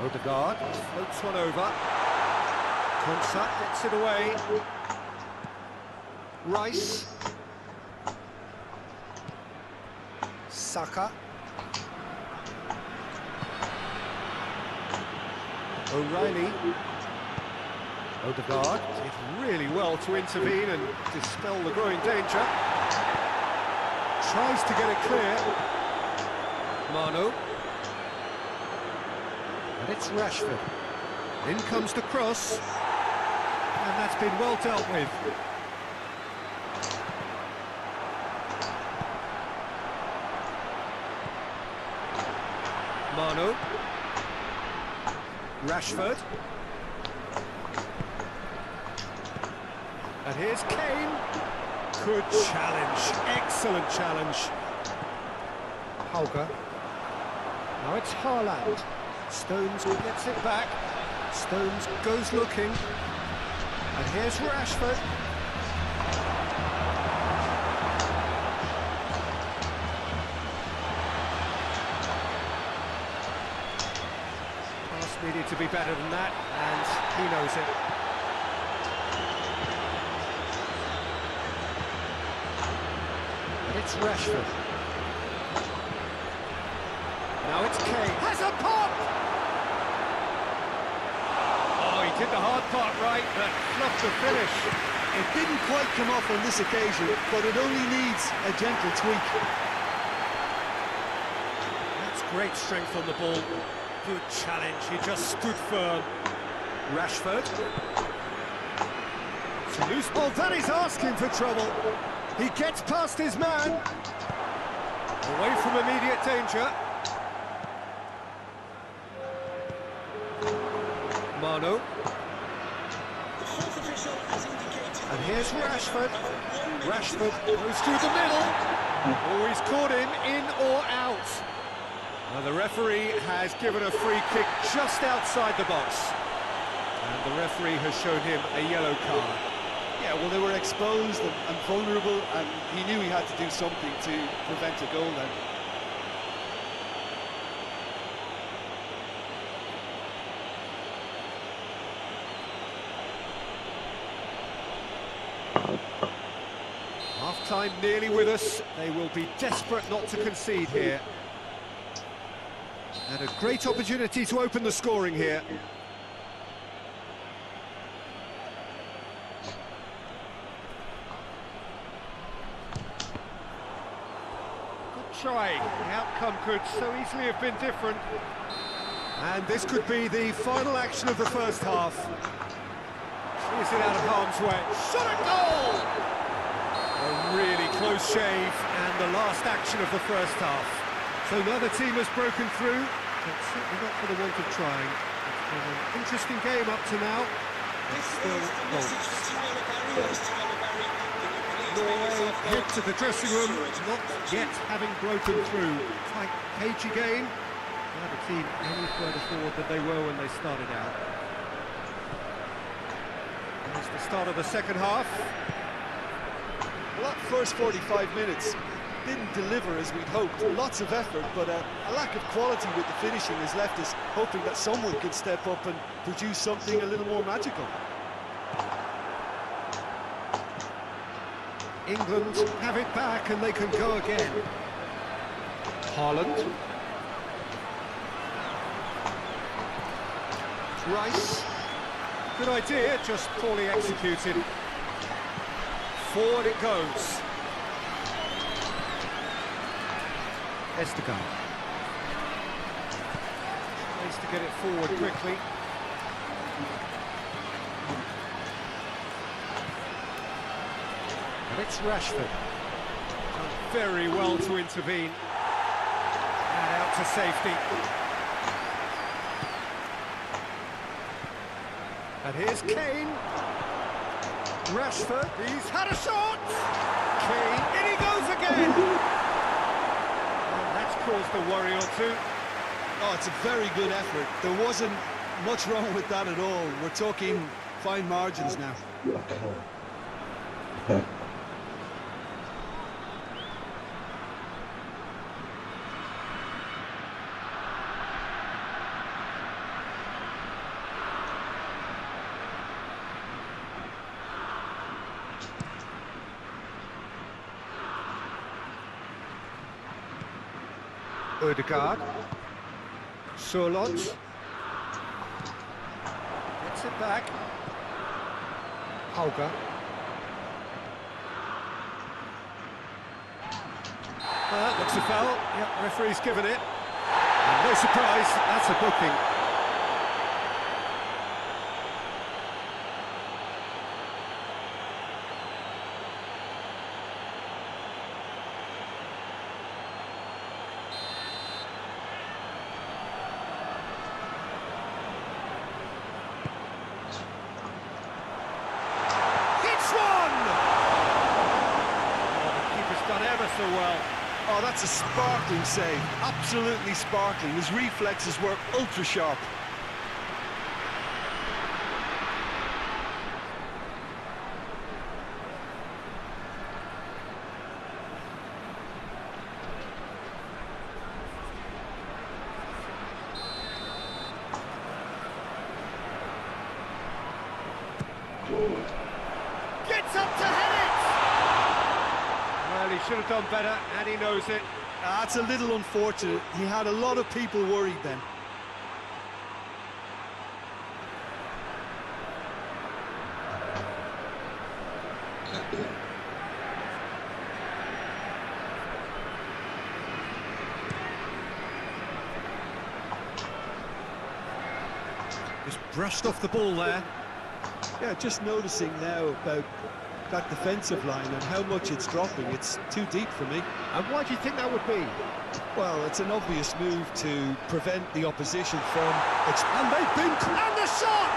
Speaker 1: Odegaard floats one over. Konsa gets it away. Rice. Saka. O'Reilly. Odegaard did really well to intervene and dispel the growing danger. Tries to get it clear. Manu. And it's Rashford. In comes the cross. And that's been well dealt with. Manu. Rashford. And here's Kane. Good challenge. Excellent challenge. Hauga. Now it's Haaland. Stones gets it back. Stones goes looking. And here's Rashford. Pass needed to be better than that, and he knows it. And it's Rashford. Now it's Kane. Has a pop! Did the hard part right, but fluffed the finish.
Speaker 5: It didn't quite come off on this occasion, but it only needs a gentle tweak.
Speaker 1: That's great strength on the ball. Good challenge, he just stood firm. Rashford. It's a loose ball, that is asking for trouble. He gets past his man. Away from immediate danger. Manu. And here's Rashford. Rashford goes through the middle. Oh, he's caught him in or out. Well, the referee has given a free kick just outside the box. And the referee has shown him a yellow card.
Speaker 5: Yeah, well, they were exposed and vulnerable, and he knew he had to do something to prevent a goal then.
Speaker 1: Half-time nearly with us. They will be desperate not to concede here. And a great opportunity to open the scoring here. Good try. The outcome could so easily have been different. And this could be the final action of the first half. Is it out of harm's way? Shot at goal! A really close shave, and the last action of the first half. So neither team has broken through, but certainly not for the want of trying. It's been an interesting game up to now, but still goals. Norway head to the dressing room, not yet having broken through. Tight cagey game. Neither team any further forward than they were when they started out. It's the start of the second half.
Speaker 5: Well, that first 45 minutes didn't deliver as we'd hoped. Lots of effort, but a lack of quality with the finishing has left us hoping that someone could step up and produce something a little more magical.
Speaker 1: England have it back and they can go again. Haaland. Rice. Good idea, just poorly executed. Forward it goes. Esteban. Needs to get it forward quickly. And it's Rashford. Done very well to intervene. And out to safety. And here's Kane. Rashford, he's had a shot! Kane, in he goes again! And that's caused a worry or two.
Speaker 5: Oh, it's a very good effort. There wasn't much wrong with that at all. We're talking fine margins now.
Speaker 1: Ødegaard. Solot. Gets it back. Hauger. Looks a foul. Yep, referee's given it. And no surprise, that's a booking. So well.
Speaker 5: Oh, that's a sparkling save. Absolutely sparkling. His reflexes were ultra sharp.
Speaker 1: Gets up to head it! Well, he should have done better, and he knows it.
Speaker 5: That's a little unfortunate. He had a lot of people worried then.
Speaker 1: Just brushed off the ball there.
Speaker 5: Yeah, just noticing now about that defensive line and how much it's dropping. It's too deep for me.
Speaker 1: And why do you think that would be?
Speaker 5: Well, it's an obvious move to prevent the opposition from...
Speaker 1: And they've been... And the shot!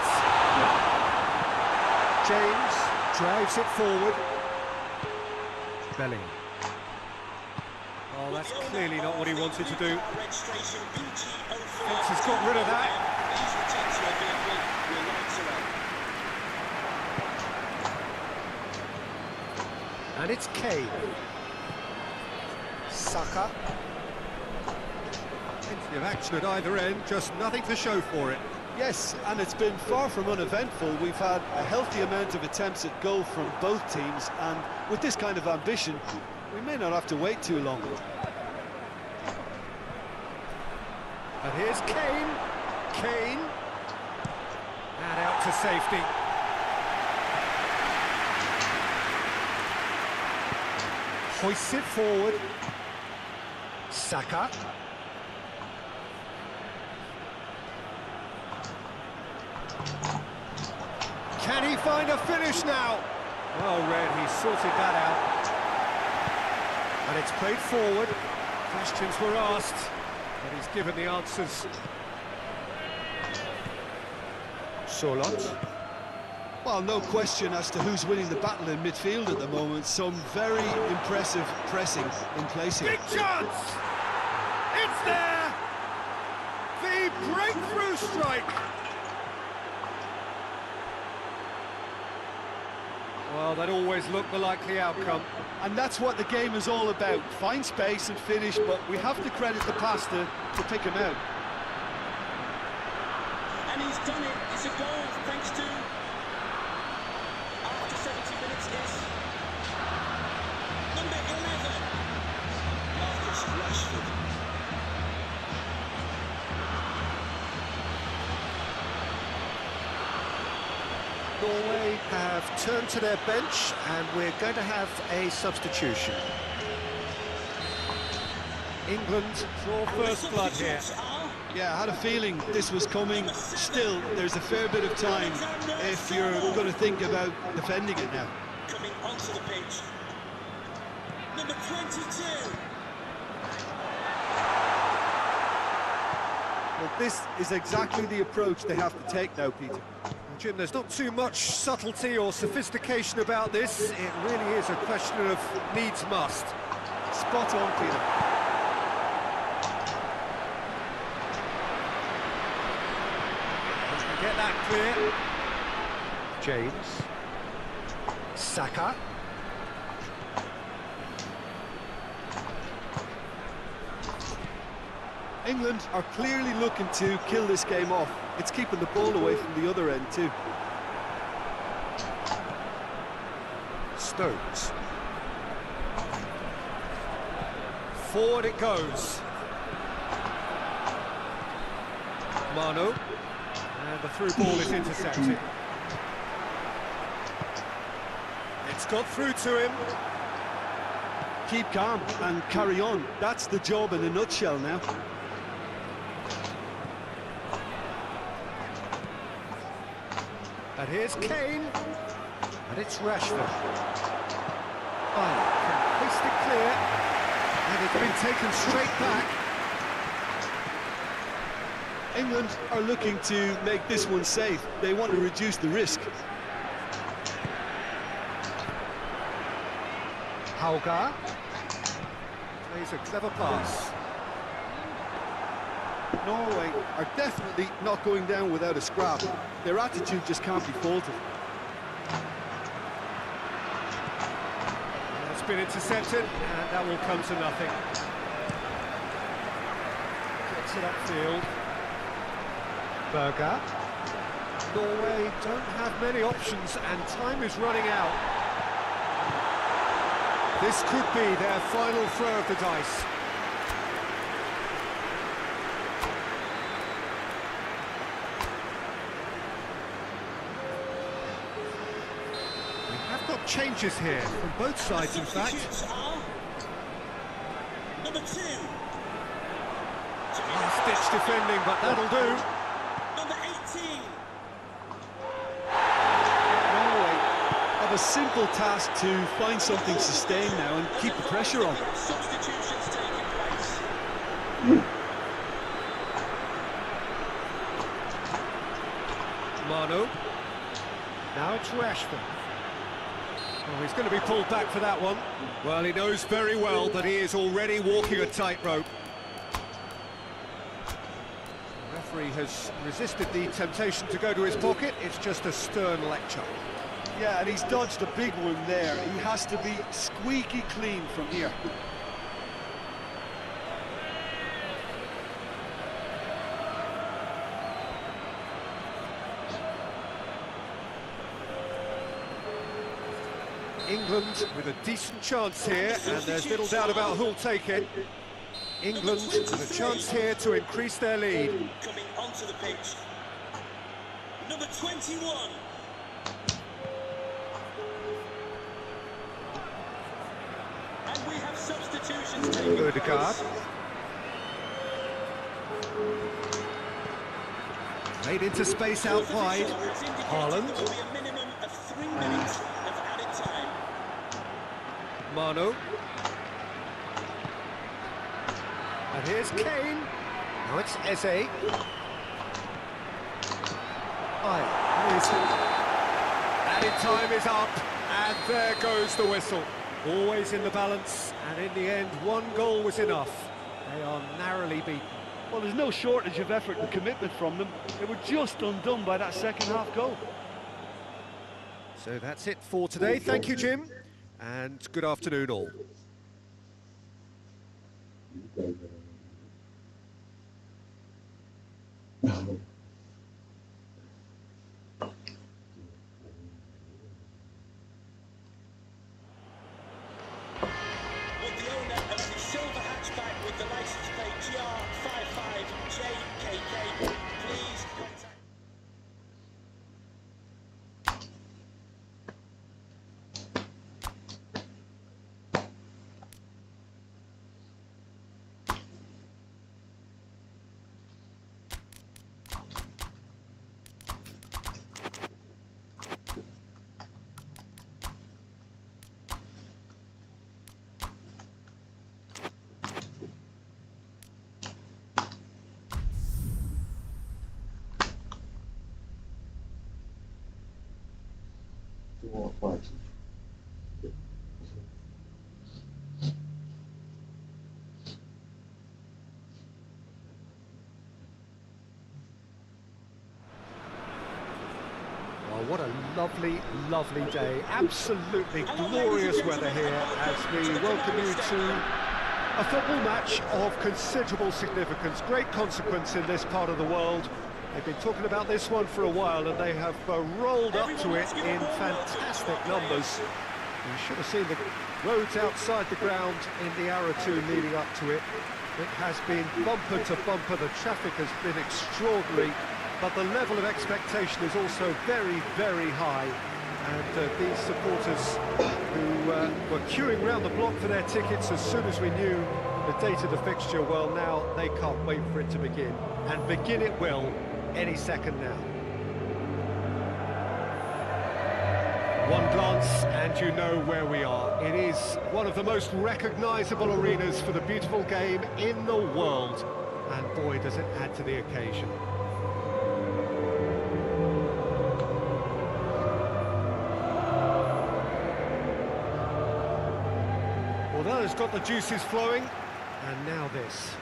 Speaker 1: James drives it forward. Bellingham. Oh, that's clearly not what he wanted to do. Has got rid of that. And it's Kane. Saka. Plenty of action at either end, just nothing to show for it.
Speaker 5: Yes, and it's been far from uneventful. We've had a healthy amount of attempts at goal from both teams, and with this kind of ambition, we may not have to wait too long.
Speaker 1: And here's Kane. Kane. And out to safety. Hoists it forward. Saka. Can he find a finish now? Well read, he sorted that out. And it's played forward. Questions were asked, but he's given the answers. Solot.
Speaker 5: Well, no question as to who's winning the battle in midfield at the moment. Some very impressive pressing in place here.
Speaker 1: Big chance! It's there! The breakthrough strike! Well, that always looked the likely outcome.
Speaker 3: And that's what the game is all about. Find space and finish, but we have to credit the pass to pick him out.
Speaker 4: And he's done it. It's a goal thanks to, after 70 minutes, yes, number 11, Marcus Rashford.
Speaker 1: Norway have turned to their bench, and we're going to have a substitution. England draw first blood here.
Speaker 3: Yeah, I had a feeling this was coming. Still, there's a fair bit of time if you're going to think about defending it now.
Speaker 4: Coming onto the pitch, number 22.
Speaker 3: Well, this is exactly the approach they have to take now, Peter.
Speaker 1: Jim, there's not too much subtlety or sophistication about this. It really is a question of needs must.
Speaker 3: Spot on, Peter.
Speaker 1: Get that clear. James. Saka.
Speaker 3: England are clearly looking to kill this game off. It's keeping the ball away from the other end too.
Speaker 1: Stones. Forward it goes. Manu. And the through ball is intercepted. It's got through to him.
Speaker 3: Keep calm and carry on. That's the job in a nutshell now.
Speaker 1: And here's Kane. And it's Rashford. Oh, can hoist it clear. And it's been taken straight back.
Speaker 3: England are looking to make this one safe. They want to reduce the risk.
Speaker 1: Hauga plays a clever pass.
Speaker 3: Norway are definitely not going down without a scrap. Their attitude just can't be faulted.
Speaker 1: It's been intercepted, and that will come to nothing. Gets it upfield. Berger. Norway don't have many options, and time is running out. This could be their final throw of the dice. We have got changes here from both sides, in fact.
Speaker 4: Number 2.
Speaker 1: Stitch defending, but that'll do.
Speaker 4: Number 18.
Speaker 3: Norway have a simple task to find something sustained now and keep the pressure on.
Speaker 4: Substitutions taking place.
Speaker 1: Manu. Now it's Rashford. Oh, he's going to be pulled back for that one. Well, he knows very well that he is already walking a tightrope. The referee has resisted the temptation to go to his pocket. It's just a stern lecture.
Speaker 3: Yeah, and he's dodged a big one there. He has to be squeaky clean from here.
Speaker 1: England with a decent chance here, and there's little doubt about who'll take it. England with a chance here to increase their lead.
Speaker 4: Coming onto the pitch, number 21. And we have substitutions taking
Speaker 1: Odegaard.
Speaker 4: place.
Speaker 1: Played into space out wide. Haaland.
Speaker 4: There will be a minimum of 3 minutes of added time.
Speaker 1: Manu. And here's Kane. Now it's Eze. Added time is up, and there goes the whistle. Always in the balance, and in the end, one goal was enough. They are narrowly beaten.
Speaker 3: Well, there's no shortage of effort and commitment from them. They were just undone by that second half goal.
Speaker 1: So that's it for today. Thank you, Jim, and good afternoon all.
Speaker 4: With the license plate GR55JKK, please contact...
Speaker 1: Well, what a lovely, lovely day. Absolutely glorious weather here as we welcome you to a football match of considerable significance, great consequence in this part of the world. They've been talking about this one for a while and they have rolled up to it in fantastic numbers. You should have seen the roads outside the ground in the hour or two leading up to it. It has been bumper to bumper, the traffic has been extraordinary, but the level of expectation is also very, very high. And these supporters who were queuing around the block for their tickets as soon as we knew the date of the fixture, well, now they can't wait for it to begin. And begin it will any second now. One glance and you know where we are. It is one of the most recognisable arenas for the beautiful game in the world. And boy, does it add to the occasion. Well, that has got the juices flowing, and now this.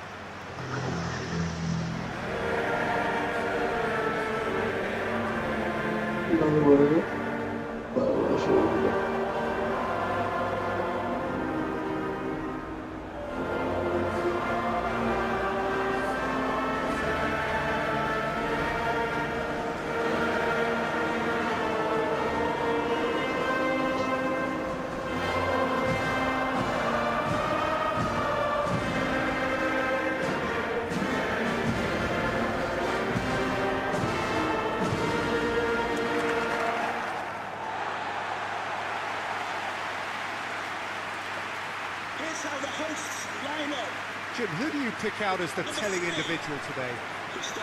Speaker 4: How the hosts line up.
Speaker 1: Jim, who do you pick out as the telling individual today?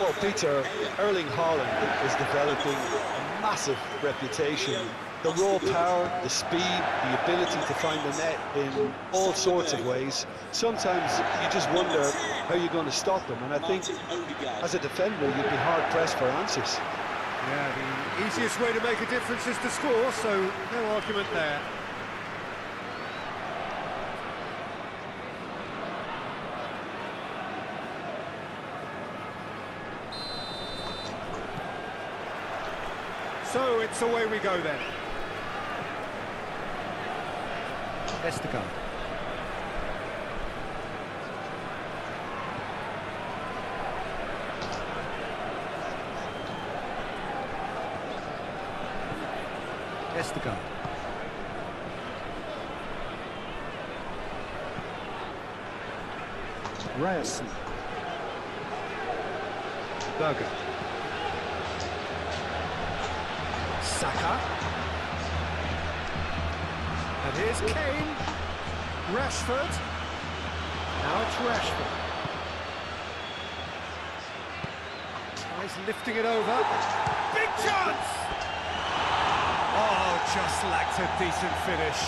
Speaker 2: Well, Peter, Erling Haaland is developing a massive reputation. The raw power, the speed, the ability to find the net in all sorts of ways. Sometimes you just wonder how you're going to stop them, and I think as a defender you'd be hard-pressed for answers.
Speaker 1: Yeah, the easiest way to make a difference is to score, so no argument there. So it's away we go then. Esteban. Esteban. Ryerson. Berger. Saka. And here's Kane. Rashford. Now it's Rashford. Tries lifting it over. Big chance! Oh, just lacked a decent finish.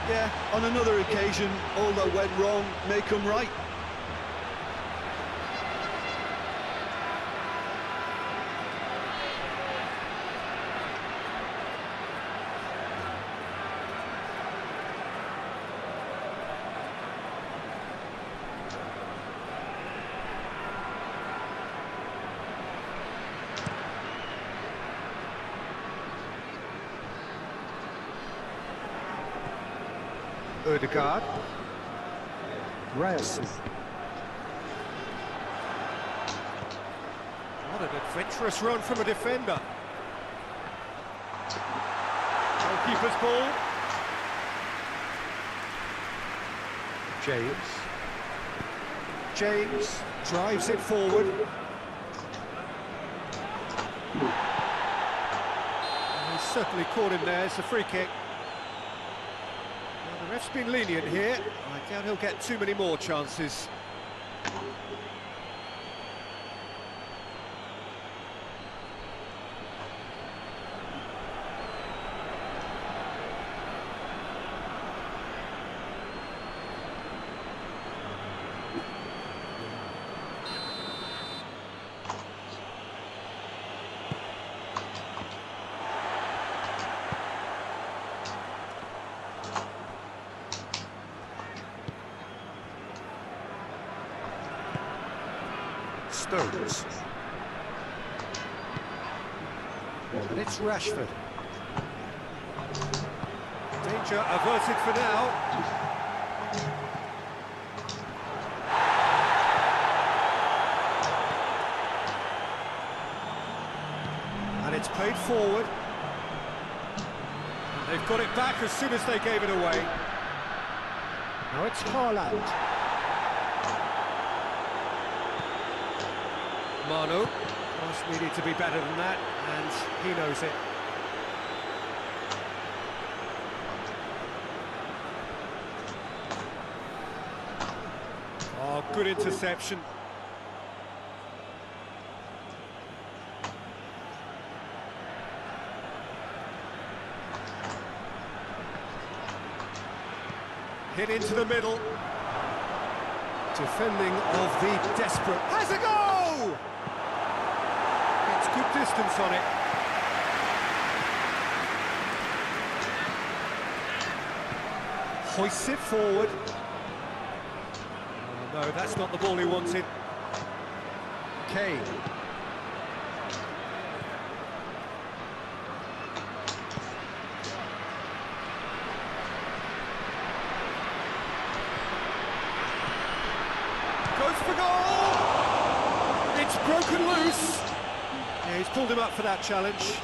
Speaker 3: Yeah, on another occasion, all that went wrong may come right.
Speaker 1: Ødegaard. Ryerson. What an adventurous run from a defender. Goalkeeper's ball. James drives it forward. And he's certainly caught him there. It's a free kick. Well, the ref's been lenient here. I doubt he'll get too many more chances. Stones. And it's Rashford. Danger averted for now. And it's played forward. And they've got it back as soon as they gave it away. Now it's Haaland. Manu, course, needed to be better than that, and he knows it. Oh, good interception. Hit into the middle. Defending of the desperate. Has a goal! Good distance on it. Hoists it forward. Oh, no, that's not the ball he wanted. Kane. Goes for goal! It's broken loose. Yeah, he's pulled him up for that challenge.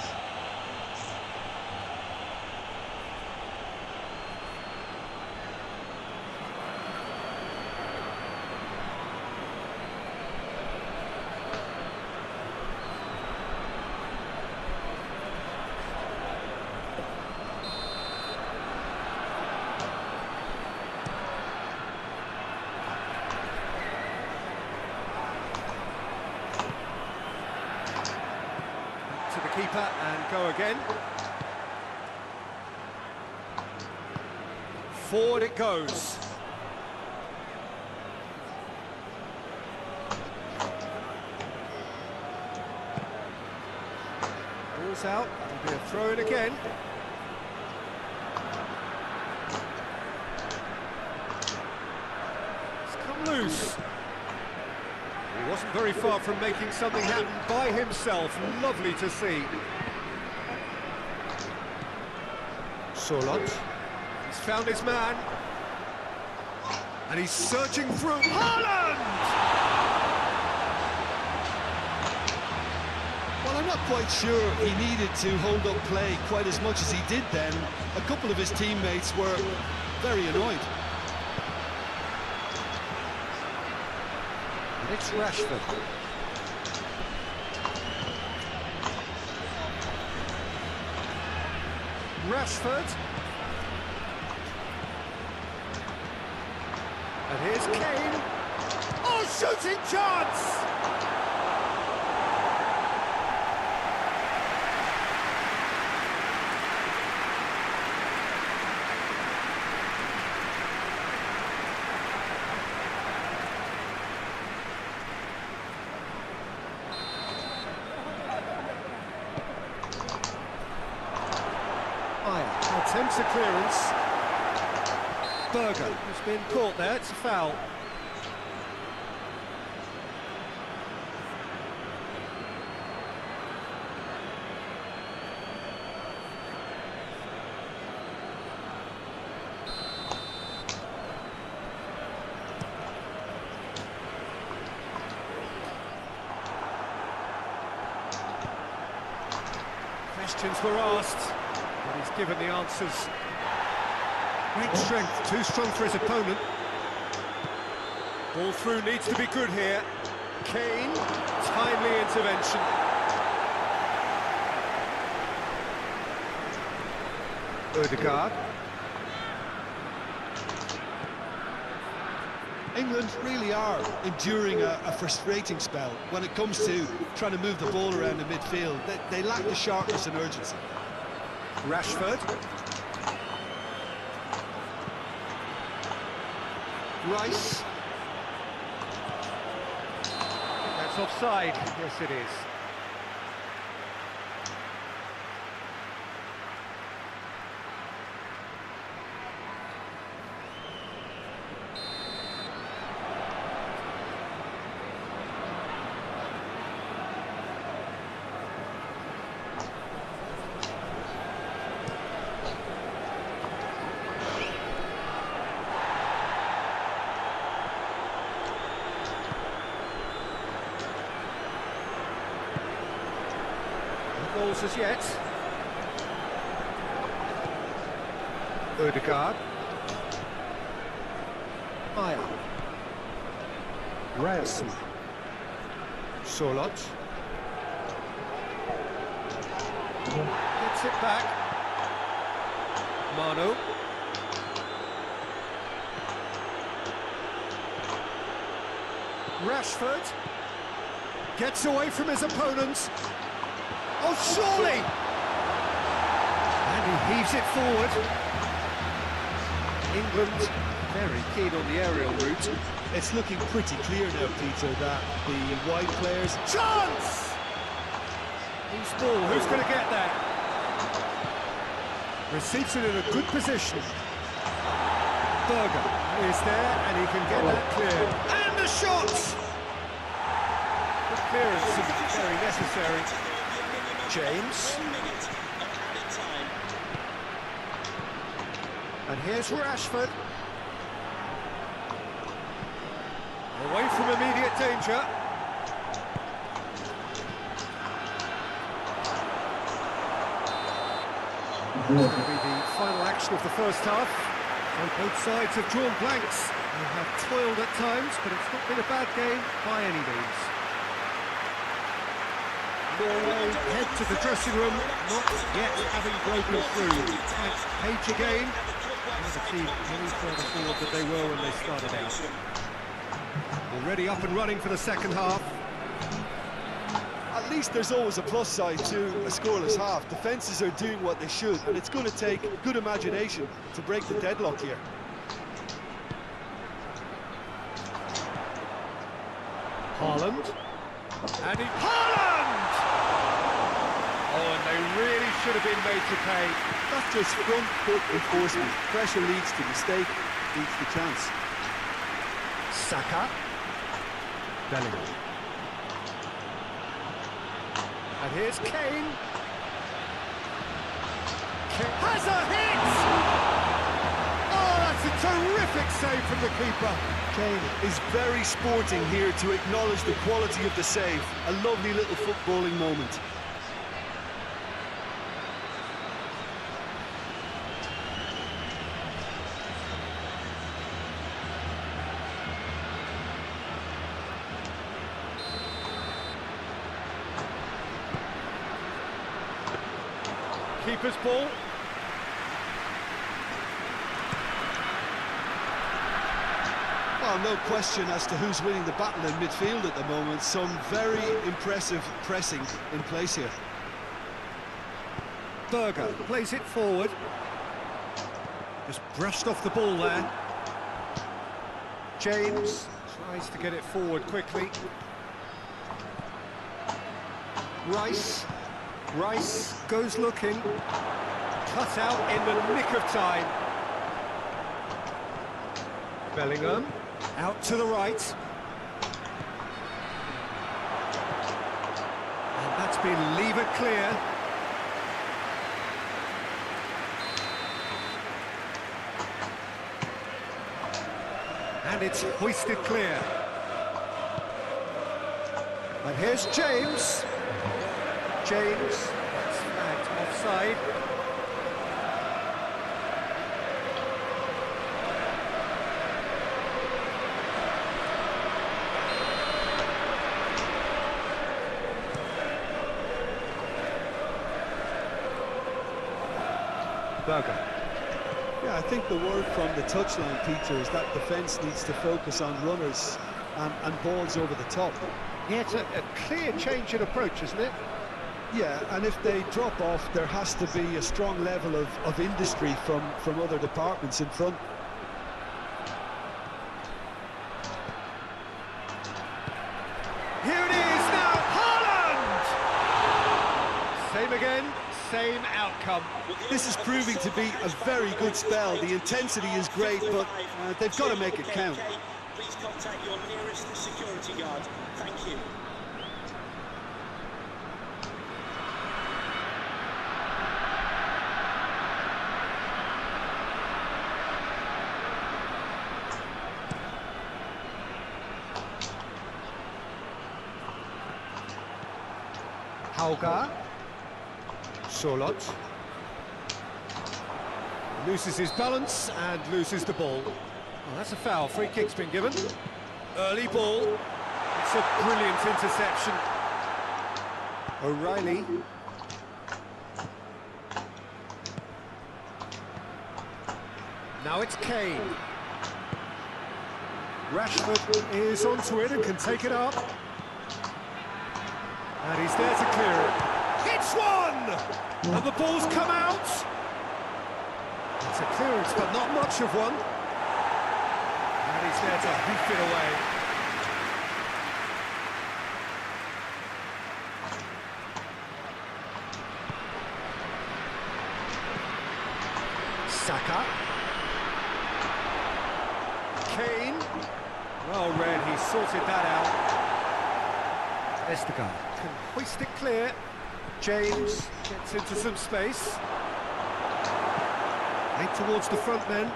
Speaker 1: Keeper and go again. Forward it goes. Ball's out. It'll be a throw in again. It's come loose. He wasn't very far from making something happen by himself. Lovely to see. Solot. He's found his man. And he's searching through. Haaland!
Speaker 3: Well, I'm not quite sure he needed to hold up play quite as much as he did then. A couple of his teammates were very annoyed.
Speaker 1: It's Rashford. Rashford. And here's Kane. Oh, shooting chance! Attempts a clearance. Berger has been caught there, it's a foul. Questions were asked, but he's given the answers. Great strength, too strong for his opponent. Ball through needs to be good here. Kane, timely intervention. Ødegaard.
Speaker 3: England really are enduring a frustrating spell when it comes to trying to move the ball around the midfield. They lack the sharpness and urgency.
Speaker 1: Rashford. Rice. That's offside. Yes, it is. Goals as yet. Ødegaard. Meyer. Ryerson. Solot. Gets it back. Manu. Rashford. Gets away from his opponents. Oh, surely! And he heaves it forward. England very keen on the aerial route.
Speaker 3: It's looking pretty clear now, Peter, that the wide players...
Speaker 1: Chance! Who's ball? Who's going to get that? Receives it in a good position. Berger is there, and he can get that cleared. And the shot! The clearance is very necessary. James. And here's Rashford. Away from immediate danger. This will be the final action of the first half. And both sides have drawn blanks. They have toiled at times, but it's not been a bad game by any means. Norway head to the dressing room, not yet having broken through. Thanks Page again. The team any further forward than they were when they started out. Already up and running for the second half.
Speaker 3: At least there's always a plus side to a scoreless half. Defences are doing what they should, and it's going to take good imagination to break the deadlock here.
Speaker 1: Haaland. And Haaland! Oh, and they really should have been made to pay.
Speaker 3: That's just front foot enforcement. Pressure leads to mistake, leads to chance.
Speaker 1: Saka. Bellingham. And here's Kane. Kane has a hit! Oh, that's a terrific save from the keeper.
Speaker 3: Kane is very sporting here to acknowledge the quality of the save. A lovely little footballing moment.
Speaker 1: Keeper's ball.
Speaker 3: Well, no question as to who's winning the battle in midfield at the moment. Some very impressive pressing in place here.
Speaker 1: Berger plays it forward. Just brushed off the ball there. James tries to get it forward quickly. Rice goes looking. Cut out in the nick of time. Bellingham out to the right. And that's been levered clear. And it's hoisted clear. And here's James. That's flagged offside. Berger.
Speaker 5: Yeah, I think the word from the touchline, Peter, is that defence needs to focus on runners and balls over the top.
Speaker 1: Yeah, it's a clear change in approach, isn't it?
Speaker 5: Yeah, and if they drop off, there has to be a strong level of industry from other departments in front.
Speaker 1: Here it is now, Haaland! Same again, same outcome.
Speaker 5: This is proving to be a very good spell. The intensity is great, but they've got to make it count.
Speaker 4: Please contact your nearest security guard. Thank you.
Speaker 1: Hauger. Sorloth. Loses his balance and loses the ball. Well, that's a foul. Free kick's been given. Early ball. It's a brilliant interception. O'Reilly. Now it's Kane. Rashford is onto it and can take it up. And he's there to clear it. It's one! And the ball's come out. It's a clearance, but not much of one. And he's there to hoof it away. Saka. Kane. Well read, he sorted that out. Vestergaard can hoist it clear. James gets into some space. Eight towards the front men.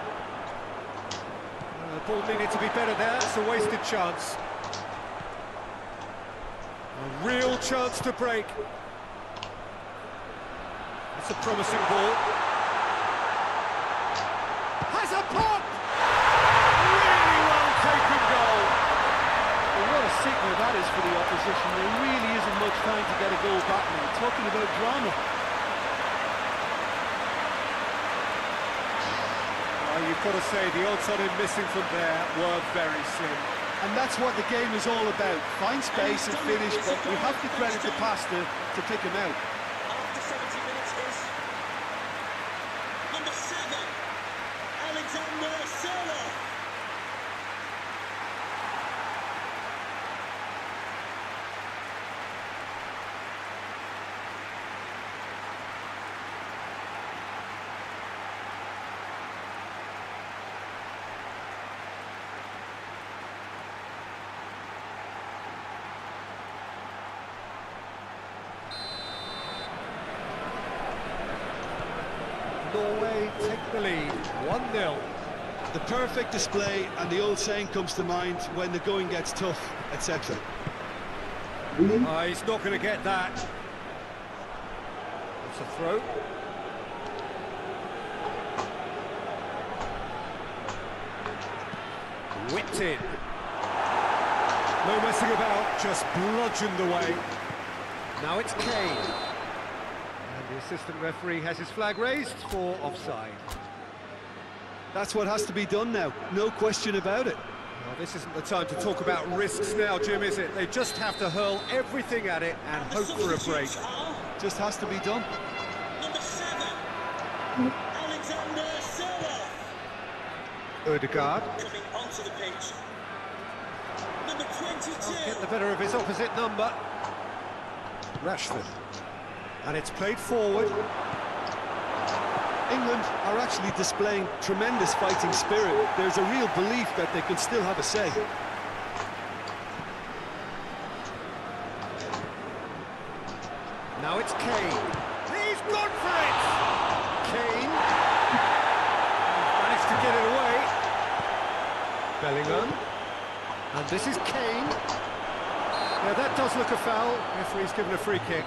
Speaker 1: The ball needed to be better there. It's a wasted chance. A real chance to break. It's a promising ball. Has a pop! Really well taken goal.
Speaker 3: What a signal that is for the opposition. There really isn't much time to get a goal back now. Talking about drama.
Speaker 1: Well, you've got to say the odds on him missing from there were very slim.
Speaker 3: And that's what the game is all about. Find space and finish, but we have to credit the passer to pick him out.
Speaker 4: After 70 minutes is number 7, Alexander Sorloth.
Speaker 1: Norway take the lead, 1-0.
Speaker 5: The perfect display, and the old saying comes to mind, when the going gets tough, etc.
Speaker 1: He's not going to get that. It's a throw. Whipped in. No messing about, just bludgeoned away. Now it's Kane. And the assistant referee has his flag raised for offside.
Speaker 5: That's what has to be done now, no question about it.
Speaker 1: Well, this isn't the time to talk about risks now, Jim, is it? They just have to hurl everything at it and hope for a break.
Speaker 5: Just has to be done.
Speaker 4: Number 7, Alexander Sorloth.
Speaker 1: Ødegaard.
Speaker 4: Coming onto the pitch. Number 22.
Speaker 1: Get the better of his opposite number. Rashford. And it's played forward.
Speaker 5: England are actually displaying tremendous fighting spirit. There's a real belief that they can still have a say.
Speaker 1: Now it's Kane. He's gone for it! Kane. Managed to get it away. Bellingham. And this is Kane. Yeah, that does look a foul. Referee's given a free kick.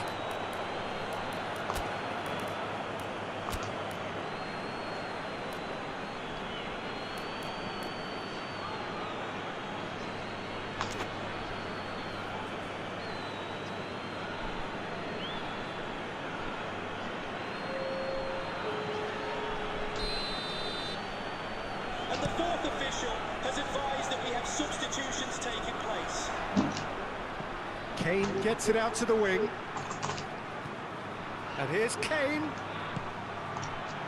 Speaker 1: Keane gets it out to the wing. And here's Kane.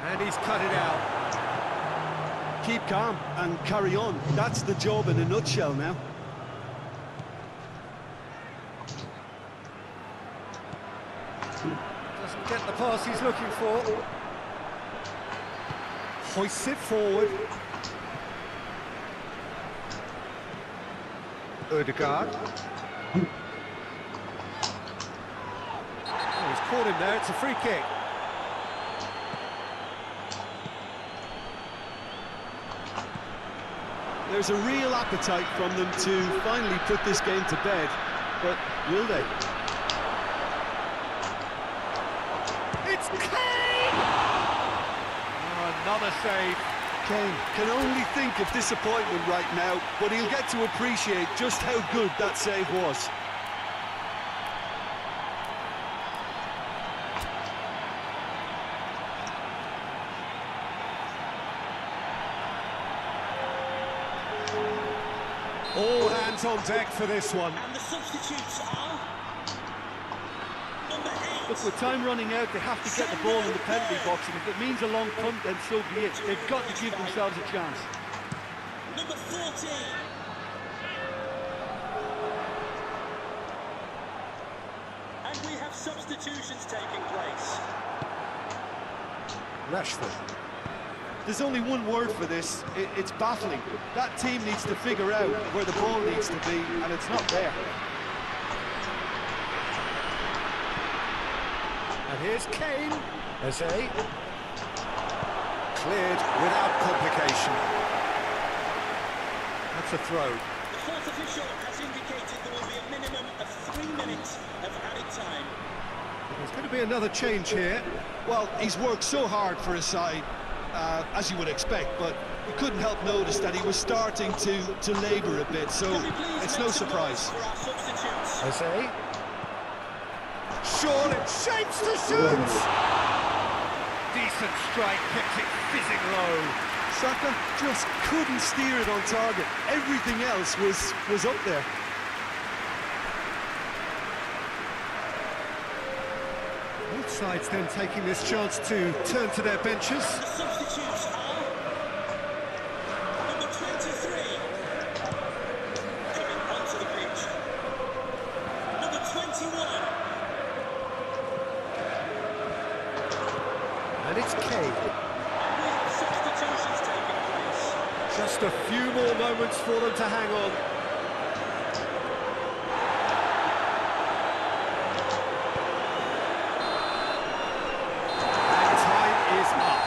Speaker 1: And he's cut it out.
Speaker 5: Keep calm and carry on. That's the job in a nutshell now.
Speaker 1: Doesn't get the pass he's looking for. Hoists it forward. Ødegaard. Oh, he's caught him there, it's a free kick.
Speaker 5: There's a real appetite from them to finally put this game to bed, but will they?
Speaker 1: It's Kane! Oh, another save.
Speaker 5: Kane can only think of disappointment right now, but he'll get to appreciate just how good that save was.
Speaker 1: All hands on deck for this one.
Speaker 4: And the substitutes are number 8.
Speaker 5: Look, with time running out, they have to get the ball in the penalty box, and if it means a long punt, then so be it. They've got to give themselves a chance.
Speaker 4: Number 14. And we have substitutions taking place.
Speaker 1: Rashford.
Speaker 5: There's only one word for this, it's baffling. That team needs to figure out where the ball needs to be, and it's not there.
Speaker 1: And here's Kane. Eze. Cleared without complication. That's a throw.
Speaker 4: The fourth official has indicated there will be a minimum of 3 minutes of added time.
Speaker 1: There's going to be another change here.
Speaker 3: Well, he's worked so hard for his side, as you would expect, but you couldn't help notice that he was starting to labour a bit, so it's no surprise.
Speaker 4: For our substitutes.
Speaker 1: Eze. Shaw in shapes to shoot! Decent strike, kept it fizzing low.
Speaker 5: Saka just couldn't steer it on target. Everything else was up there.
Speaker 1: Both sides then taking this chance to turn to their benches.
Speaker 4: The substitutes are number 23 coming onto the pitch. Number 21.
Speaker 1: And it's Kane.
Speaker 4: And we have substitutions taking place.
Speaker 1: Just a few more moments for them to hang on. And time is up.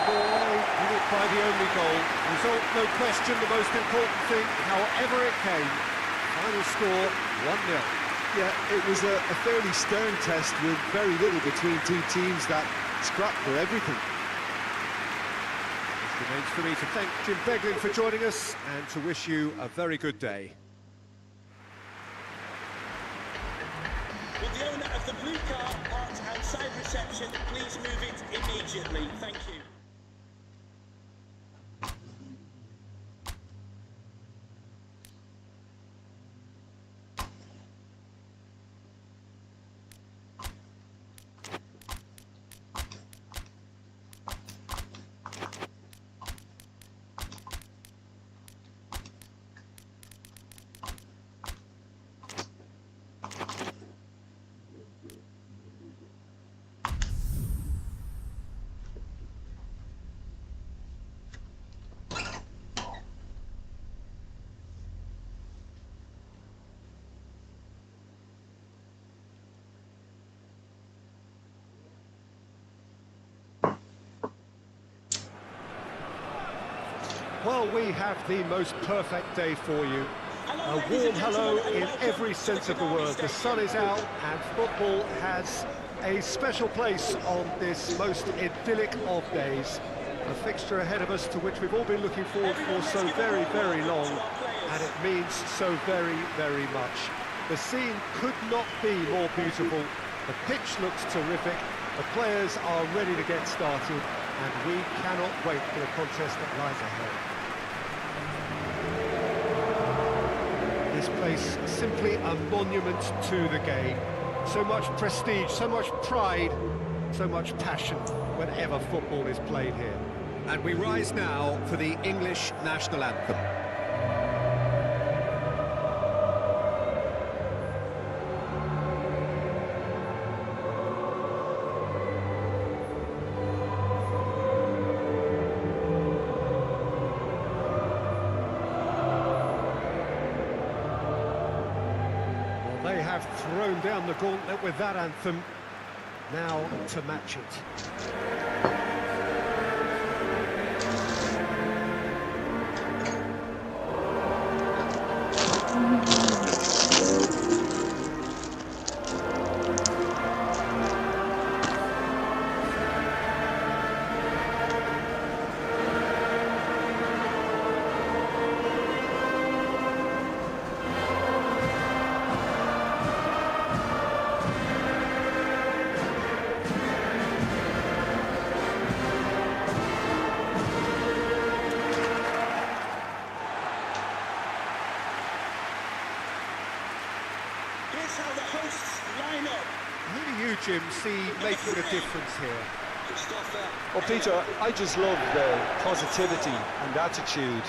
Speaker 1: Norway did it by the only goal. Result, no question, the most important thing, however it came. Final score, 1-0.
Speaker 5: Yeah, it was a fairly stern test with very little between two teams that scrapped for everything.
Speaker 1: It remains for me to thank Jim Beglin for joining us and to wish you a very good day.
Speaker 4: Will the owner of the blue car parked outside reception please move it immediately? Thank you.
Speaker 1: Well, we have the most perfect day for you. A warm hello in every sense of the word. The sun is out and football has a special place on this most idyllic of days. A fixture ahead of us to which we've all been looking forward for so very, very long, and it means so very, very much. The scene could not be more beautiful. The pitch looks terrific. The players are ready to get started, and we cannot wait for the contest that lies ahead.
Speaker 5: The
Speaker 1: this place simply a monument to the game. So much prestige, so much pride, so much passion whenever football is played here. And we rise now for the English national anthem. They have thrown down the gauntlet with that anthem. Now to match it.
Speaker 4: Here's how the hosts line up.
Speaker 1: Who do you, Jim, see making a difference here?
Speaker 2: Well, Peter, I just love the positivity and attitude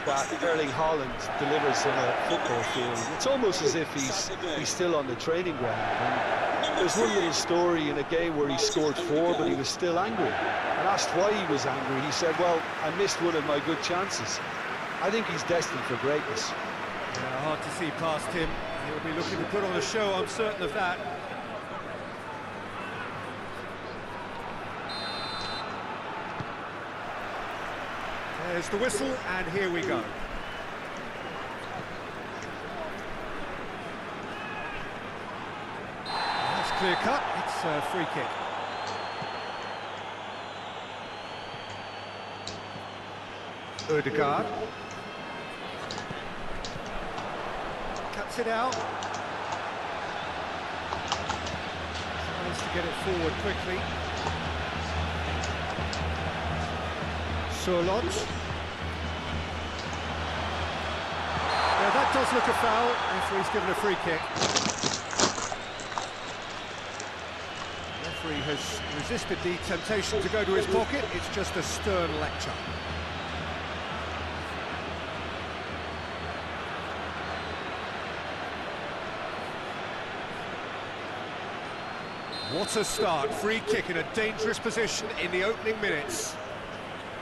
Speaker 2: that Erling Haaland delivers on a football field. It's almost as if he's still on the training ground. And there's one little story in a game where he scored 4, but he was still angry. And asked why he was angry, he said, well, I missed one of my good chances. I think he's destined for greatness.
Speaker 1: Yeah, hard to see past him. He'll be looking to put on a show, I'm certain of that. There's the whistle, and here we go. That's clear cut, it's a free kick. Ødegaard. Cuts it out. Tries to get it forward quickly. Sørloth. Yeah, that does look a foul. Referee's given a free kick. The referee has resisted the temptation to go to his pocket. It's just a stern lecture. What a start. Free kick in a dangerous position in the opening minutes.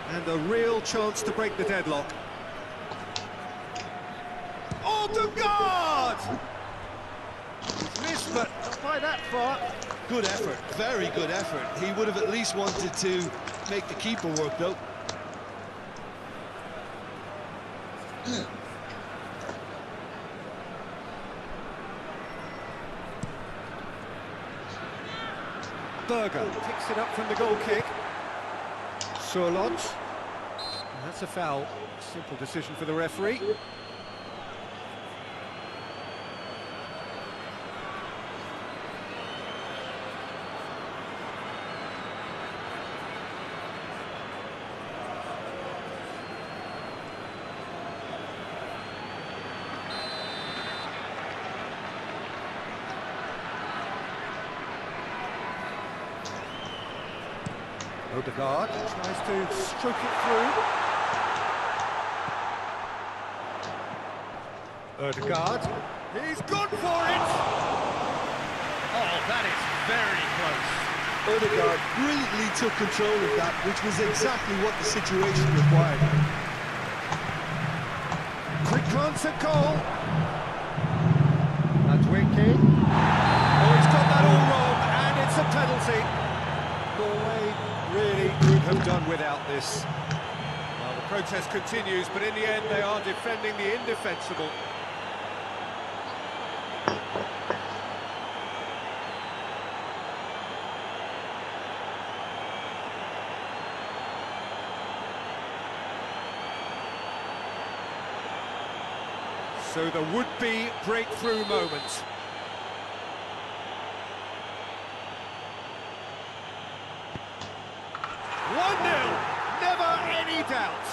Speaker 1: And a real chance to break the deadlock. Ødegaard! Missed, but not by that far.
Speaker 3: Good effort, very good effort. He would have at least wanted to make the keeper work, though.
Speaker 1: Berger picks it up from the goal kick. Sørloth. That's a foul. Simple decision for the referee. Ødegaard tries to stroke it through. Ødegaard, he's gone for it! Oh, that is very close.
Speaker 3: Ødegaard brilliantly took control of that, which was exactly what the situation required.
Speaker 1: Quick glance at goal. That's winking. Oh, he's got that all wrong, and it's a penalty. Norway really could have done without this. Well, the protest continues, but in the end they are defending the indefensible. So the would-be breakthrough moment. Never any doubt.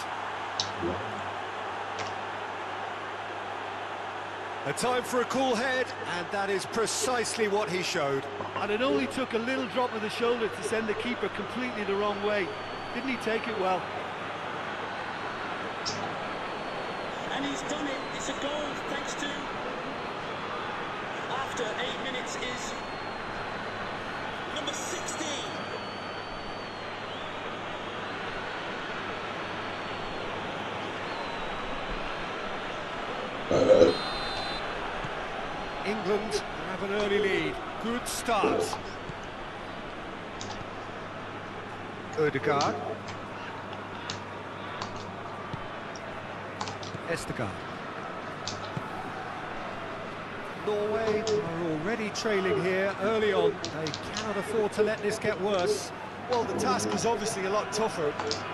Speaker 1: A time for a cool head, and that is precisely what he showed.
Speaker 5: And it only took a little drop of the shoulder to send the keeper completely the wrong way. Didn't he take it well?
Speaker 4: And he's done it. It's a goal thanks to, after 8 minutes, is number 16.
Speaker 1: England have an early lead. Good start. Ødegaard. Ødegaard. Norway are already trailing here early on. They cannot afford to let this get worse.
Speaker 5: Well, the task is obviously a lot tougher,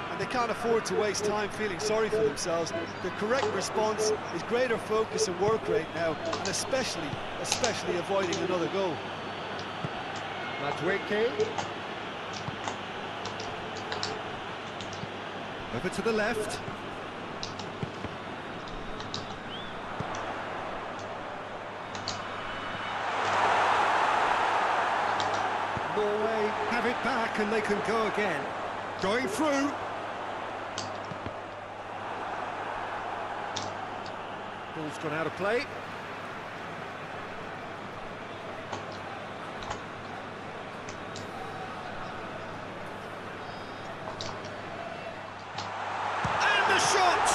Speaker 5: and they can't afford to waste time feeling sorry for themselves. The correct response is greater focus and work rate now, and especially avoiding another goal.
Speaker 1: Madwicke. Over to the left. Norway have it back and they can go again. Going through. Ball's gone out of play. And the shot!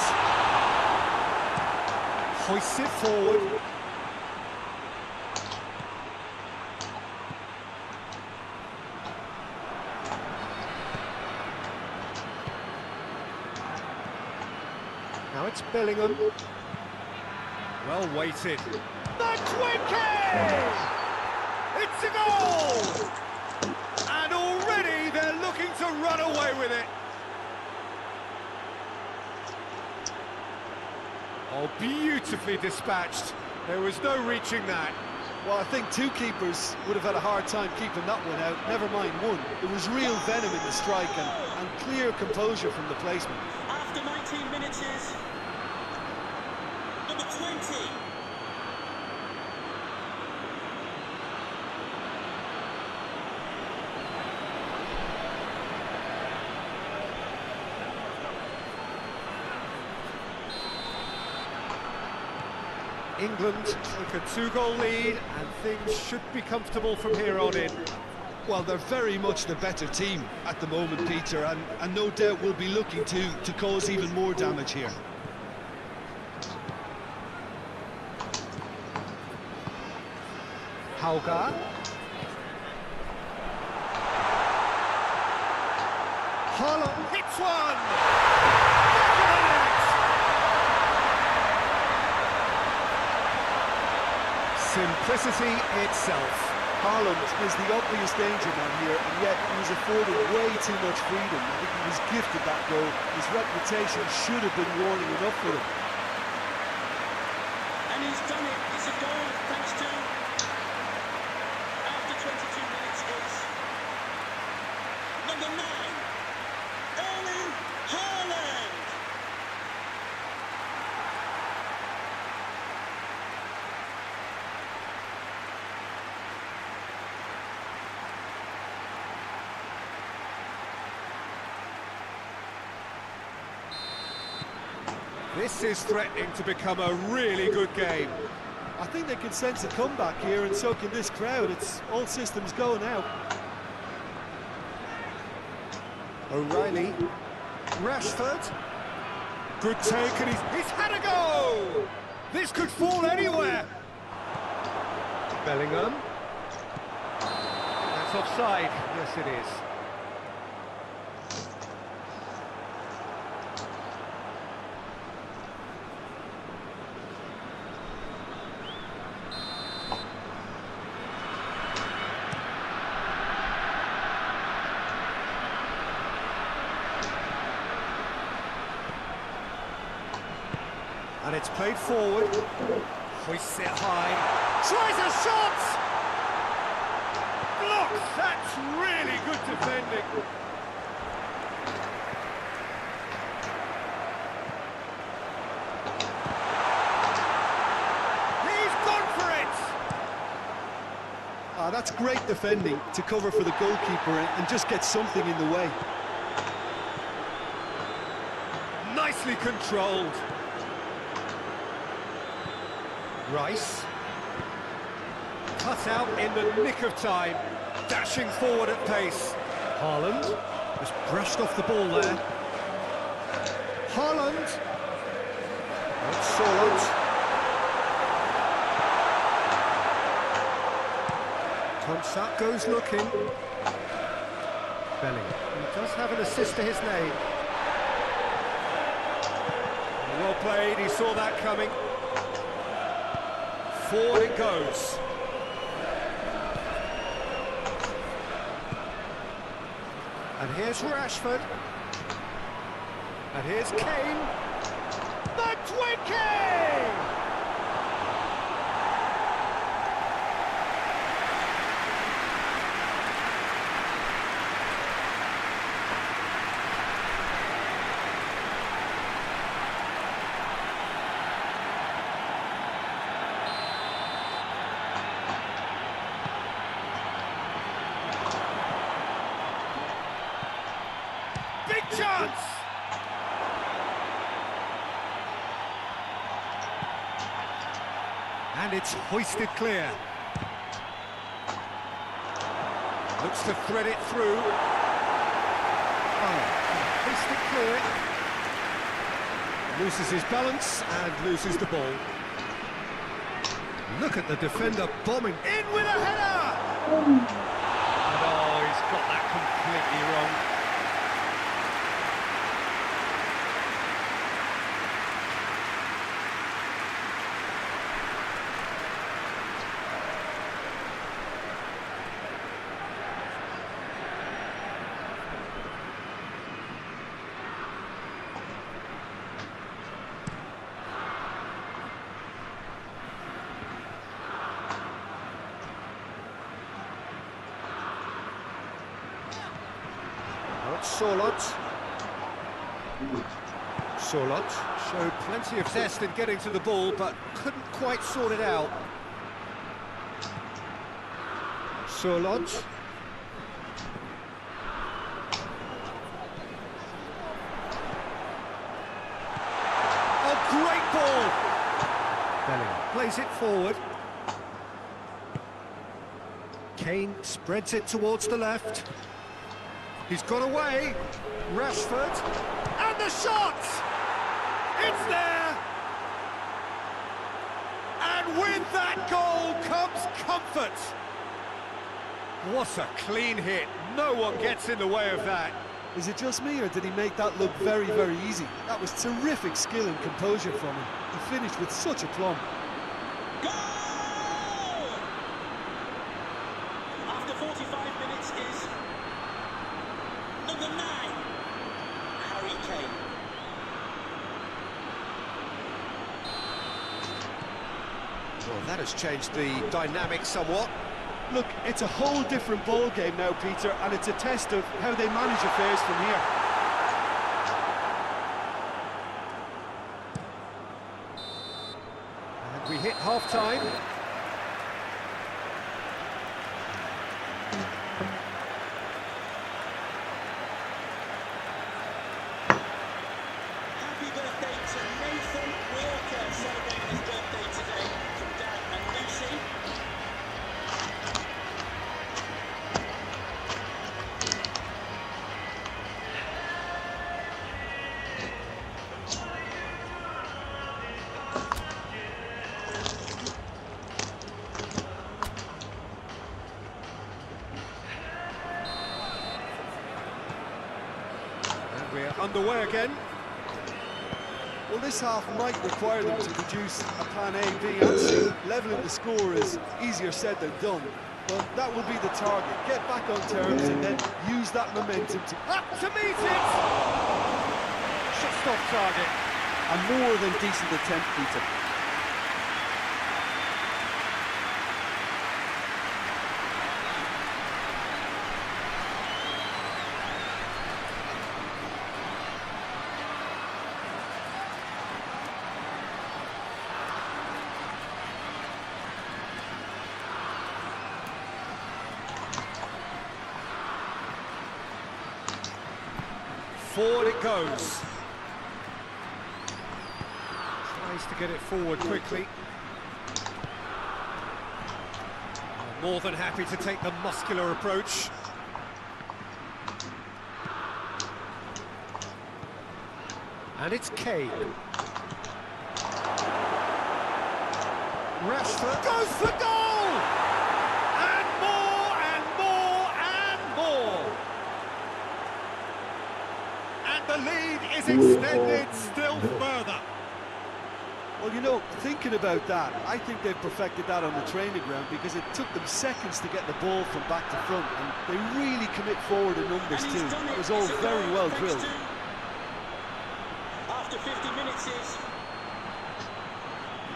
Speaker 1: Hoists it forward. Now it's Bellingham. Well weighted. Madwicke! It's a goal! And already they're looking to run away with it. Oh, beautifully dispatched. There was no reaching that.
Speaker 5: Well, I think two keepers would have had a hard time keeping that one out, never mind one. It was real venom in the strike and clear composure from the placement.
Speaker 4: After 19 minutes is number 20.
Speaker 1: England take a 2-goal lead and things should be comfortable from here on in.
Speaker 3: Well, they're very much the better team at the moment, Peter, and no doubt will be looking to cause even more damage here.
Speaker 1: Hauga. Haaland hits one! Back of the net! Simplicity itself.
Speaker 5: Haaland is the obvious danger man here, and yet he was afforded way too much freedom. I think he was gifted that goal. His reputation should have been warning enough for him.
Speaker 4: And he's done it. It's a goal thanks to, after 22 minutes, is number 9, Erling Haaland.
Speaker 1: This is threatening to become a really good game.
Speaker 5: I think they can sense a comeback here, and so can this crowd. It's all systems go now.
Speaker 1: O'Reilly. Rashford. Good take, and he's had a go! This could fall anywhere. Bellingham. That's offside. Yes, it is. And it's played forward. Hoists it high. Tries a shot! Blocks! That's really good defending. He's
Speaker 3: that's great defending to cover for the goalkeeper and just get something in the way.
Speaker 1: Nicely controlled. Rice. Cut out in the nick of time. Dashing forward at pace. Haaland. Just brushed off the ball there. Haaland. That's Solot. Thompson goes looking. Bellingham. He does have an assist to his name. Well played, he saw that coming. Forward it goes. And here's Rashford. And here's Kane. McTwinkie! Big chance! And it's hoisted clear. Looks to thread it through. Oh, hoisted clear. Loses his balance and loses the ball. Look at the defender bombing. In with a header! And oh, he's got that completely wrong. Solot. Solot showed plenty of zest in getting to the ball, but couldn't quite sort it out. Solot. A great ball! Bellingham plays it forward. Kane spreads it towards the left. He's got away. Rashford. And the shot! It's there! And with that goal comes comfort. What a clean hit. No one gets in the way of that.
Speaker 3: Is it just me, or did he make that look very, very easy? That was terrific skill and composure from him. He finished with such aplomb.
Speaker 4: Goal! After 45 minutes is number 9, Harry Kane.
Speaker 1: Well, that has changed the dynamic somewhat.
Speaker 3: Look, it's a whole different ball game now, Peter, and it's a test of how they manage affairs from here.
Speaker 1: And we hit half-time.
Speaker 4: Happy birthday to Nathan Walker, celebrating his birthday today from Dad and Lucy.
Speaker 1: And we're underway again.
Speaker 3: Well, this half might require them to produce a plan A, B and C. Levelling the score is easier said than done, but that will be the target. Get back on terms and then use that momentum to...
Speaker 1: Up to meet it! Just off target.
Speaker 3: A more than decent attempt, Peter.
Speaker 1: Forward it goes. Tries to get it forward quickly. More than happy to take the muscular approach. And it's Kane. Rashford goes for goal! And more, and more, and more! And the lead is extended still further.
Speaker 5: Well, you know, thinking about that, I think they've perfected that on the training ground because it took them seconds to get the ball from back to front, and they really commit forward in numbers too. It was all very well drilled.
Speaker 4: After 50 minutes is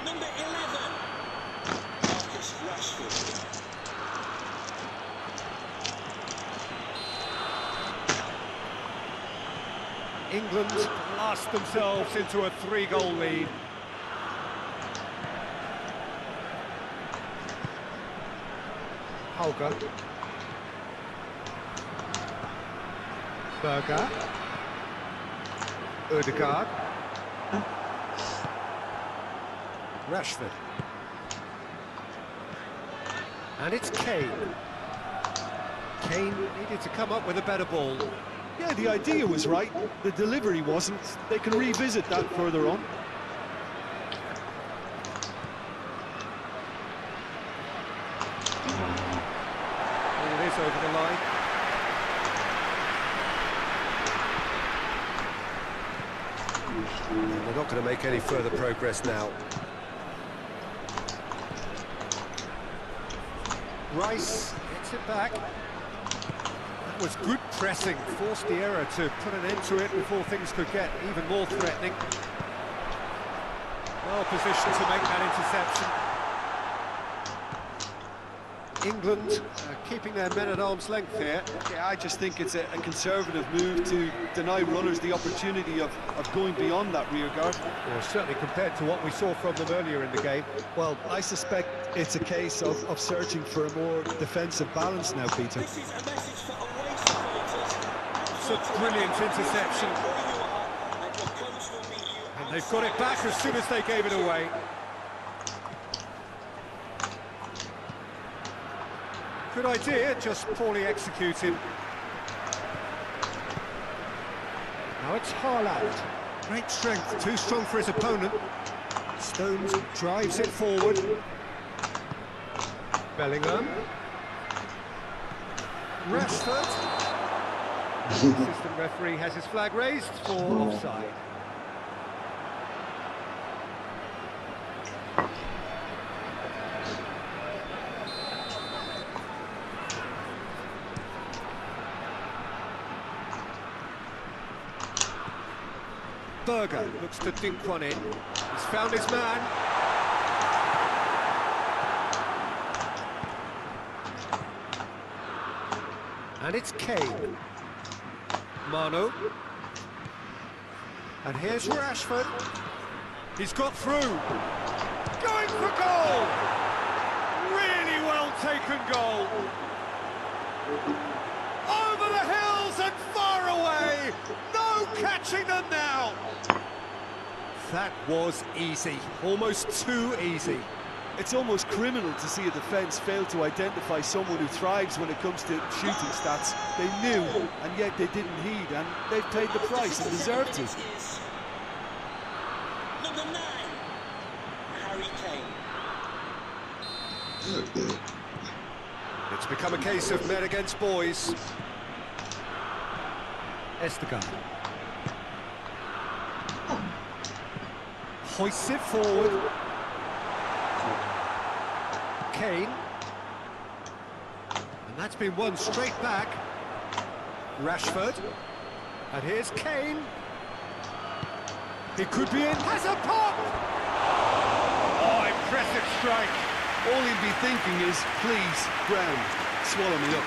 Speaker 4: number 11, Marcus Rashford.
Speaker 1: England blast themselves into a 3-goal lead. Holger. Berger. Ødegaard. Rashford. And it's Kane. Kane needed to come up with a better ball.
Speaker 5: Yeah, the idea was right, the delivery wasn't. They can revisit that further on.
Speaker 1: It is over the line. And they're not going to make any further progress now. Rice gets it back. That was good pressing, forced the error to put an end to it before things could get even more threatening. Well positioned to make that interception. England keeping their men at arm's length here.
Speaker 5: Yeah, I just think it's a conservative move to deny runners the opportunity of going beyond that rear guard.
Speaker 1: Well, certainly compared to what we saw from them earlier in the game.
Speaker 5: Well, I suspect it's a case of searching for a more defensive balance now, Peter.
Speaker 4: This is a message for away supporters.
Speaker 1: It's a brilliant interception. And they've got it back as soon as they gave it away. Good idea, just poorly executed. Now it's Haaland. Great strength, too strong for his opponent. Stones drives it forward. Bellingham. Rashford. The assistant referee has his flag raised for offside. Berger looks to dink one in. He's found his man. And it's Kane. Manu. And here's Rashford. He's got through. Going for goal! Really well taken goal. Over the hills and far away. No catching them now. That was easy, almost too easy.
Speaker 5: It's almost criminal to see a defence fail to identify someone who thrives when it comes to shooting stats. They knew, and yet they didn't heed, and they've paid the price and deserved to.
Speaker 4: Number 9, Harry Kane.
Speaker 1: It's become a case of men against boys. Ødegaard. Hoists it forward. Kane. And that's been won straight back. Rashford. And here's Kane. He could be in. Has a pop! Oh, impressive strike.
Speaker 5: All he'd be thinking is, please, ground, swallow me up.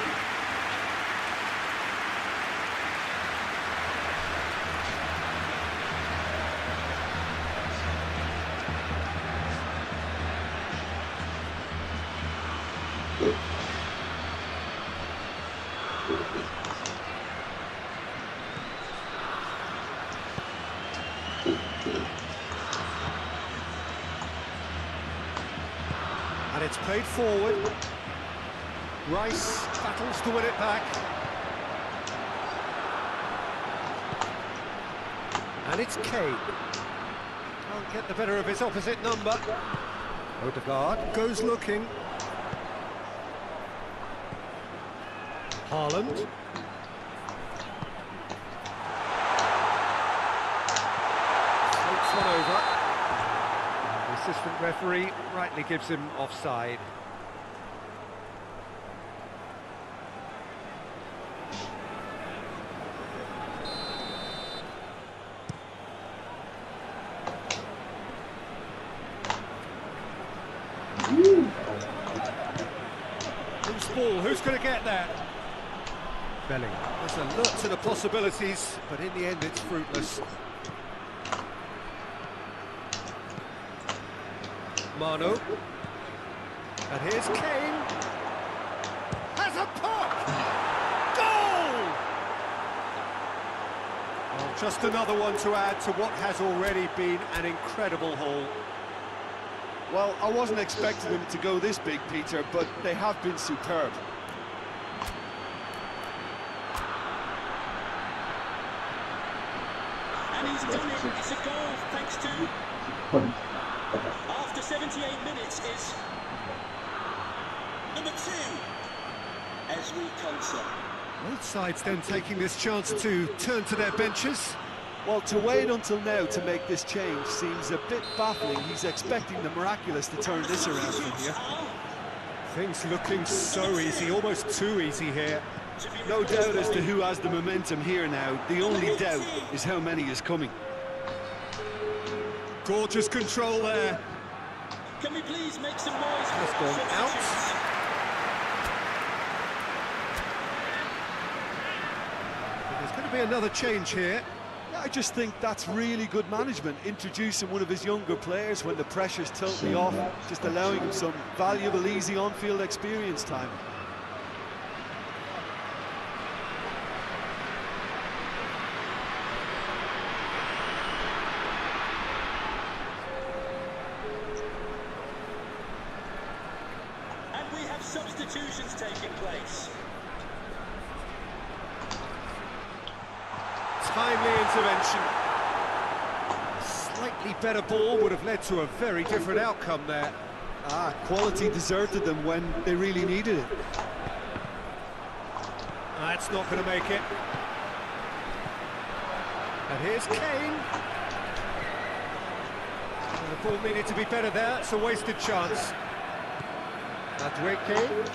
Speaker 1: played forward. Rice battles to win it back. And it's Kane. Can't get the better of his opposite number. Odegaard goes looking. Haaland. Floats one over. The assistant referee rightly gives him offside. Who's ball? Who's going to get there? Bellingham. There's a lot to the possibilities, but in the end it's fruitless. Manu. And here's Kane. Has a puck! Goal! Well, just another one to add to what has already been an incredible haul.
Speaker 5: Well, I wasn't expecting them to go this big, Peter, but they have been superb.
Speaker 4: And he's done it. It's a goal, thanks to... After 78 minutes is... number 2. As we concert.
Speaker 1: Both sides then taking this chance to turn to their benches.
Speaker 5: Well, to wait until now to make this change seems a bit baffling. He's expecting the miraculous to turn this around from here.
Speaker 1: Things looking so easy, almost too easy here.
Speaker 5: No doubt as to who has the momentum here now. The only doubt is how many is coming.
Speaker 1: Gorgeous control there.
Speaker 4: Can we please make some noise?
Speaker 1: Has gone out. There's going to be another change here.
Speaker 5: I just think that's really good management, introducing one of his younger players when the pressure's totally off, just allowing him some valuable, easy on-field experience time.
Speaker 4: And we have substitutions taking place.
Speaker 1: Timely intervention. A slightly better ball would have led to a very different outcome there.
Speaker 5: Quality deserted them when they really needed it.
Speaker 1: That's not going to make it. And here's Kane. The ball needed to be better there. It's a wasted chance. Kane.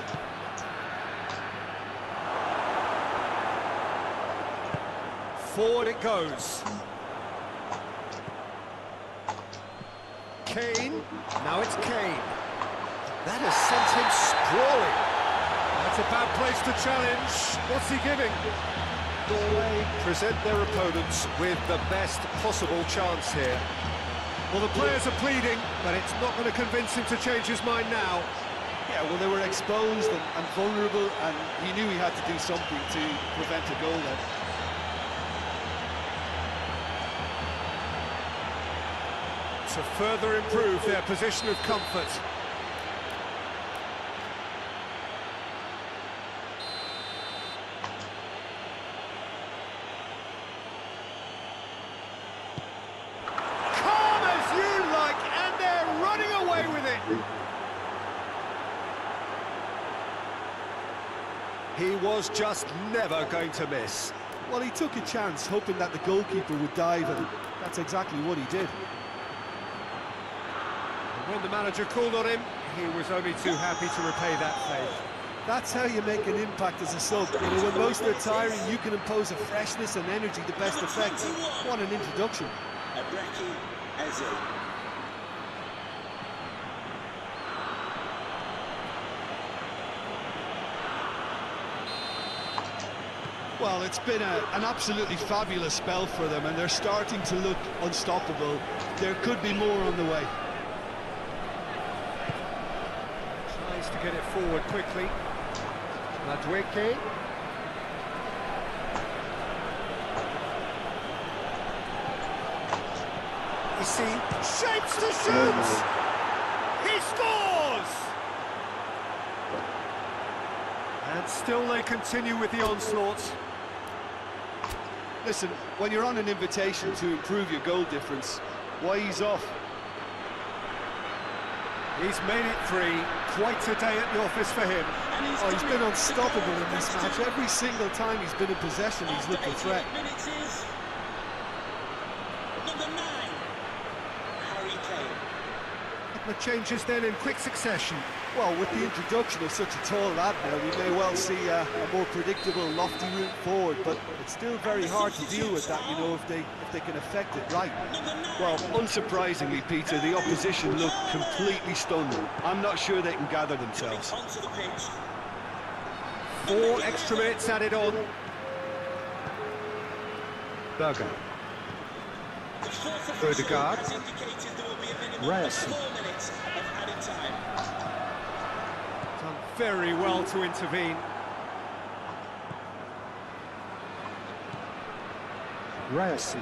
Speaker 1: Forward it goes. Kane. Now it's Kane. That has sent him sprawling. That's a bad place to challenge. What's he giving? Norway present their opponents with the best possible chance here. Well, the players are pleading, but it's not going to convince him to change his mind now.
Speaker 5: Yeah, well, they were exposed and vulnerable, and he knew he had to do something to prevent a goal then.
Speaker 1: To further improve their position of comfort. Calm as you like, and they're running away with it. He was just never going to miss.
Speaker 5: Well, he took a chance, hoping that the goalkeeper would dive, and that's exactly what he did.
Speaker 1: When the manager called on him, he was only too happy to repay that faith.
Speaker 5: That's how you make an impact as a sub. You know, when most are tiring, you can impose a freshness and energy to best effect. What an introduction. Well, it's been an absolutely fabulous spell for them, and they're starting to look unstoppable. There could be more on the way.
Speaker 1: Tries to get it forward quickly. Madwicke. Issy shapes to shoot! He scores! still they continue with the onslaughts.
Speaker 5: Listen, when you're on an invitation to improve your goal difference, why ease off?
Speaker 1: He's made it 3. Quite a day at the office for him.
Speaker 5: Oh, he's been unstoppable in this match. Every single time he's been in possession, he's looked a threat.
Speaker 4: Number 9, Harry Kane.
Speaker 1: The changes then in quick succession.
Speaker 5: Well, with the introduction of such a tall lad now, we may well see a more predictable, lofty route forward, but it's still very hard to deal with that, you know, if they can affect it right.
Speaker 6: Well, unsurprisingly, Peter, the opposition look completely stunned. I'm not sure they can gather themselves.
Speaker 4: Onto the pitch.
Speaker 1: 4 extra minutes added on. Berger. Odegaard. Ryerson. Done very well to intervene. Ryerson.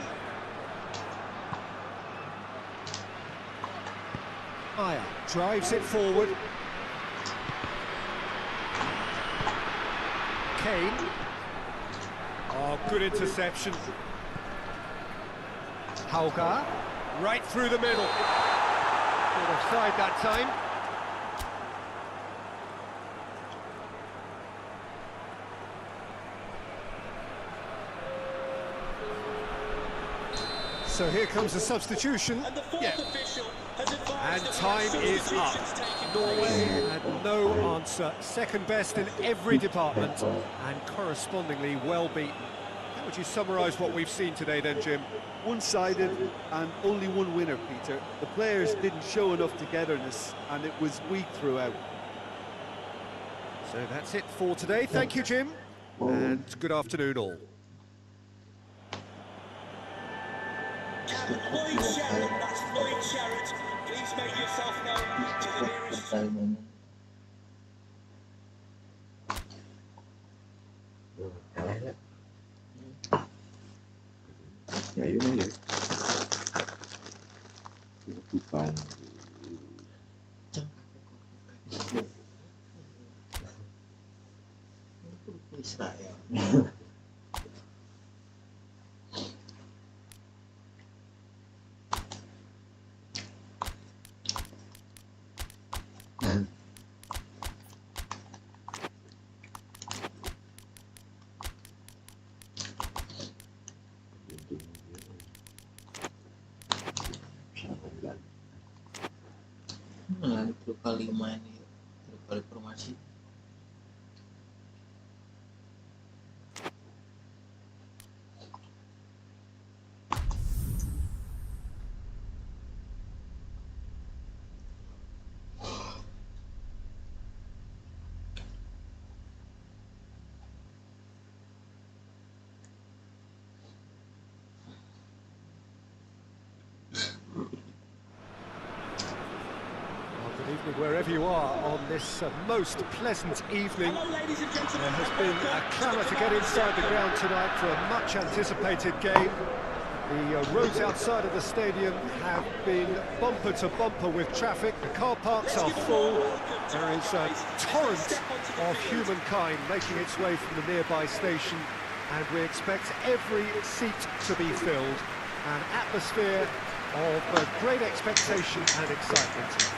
Speaker 1: Ayer drives it forward. Kane. Oh, good interception. Hauger, right through the middle. Not offside that time. So here comes the substitution.
Speaker 4: Yeah.
Speaker 1: And time is up. Norway had no answer. Second best in every department and correspondingly well beaten. How would you summarise what we've seen today then, Jim?
Speaker 5: One-sided and only one winner, Peter. The players didn't show enough togetherness and it was weak throughout.
Speaker 1: So that's it for today. Thank you, Jim, and good afternoon all.
Speaker 4: Lloyd Sherrod, that's Lloyd Sherrod. Please make yourself known to the nearest.
Speaker 7: Ya yun na yun. Pinag-upang. Israel.
Speaker 8: Itu kali main itu kali formasi.
Speaker 1: Wherever you are on this most pleasant evening, there has been a clamour to get inside the ground tonight for a much anticipated game. The roads outside of the stadium have been bumper to bumper with traffic. The car parks are full. There is a torrent of humankind making its way from the nearby station, and we expect every seat to be filled. An atmosphere of great expectation and excitement.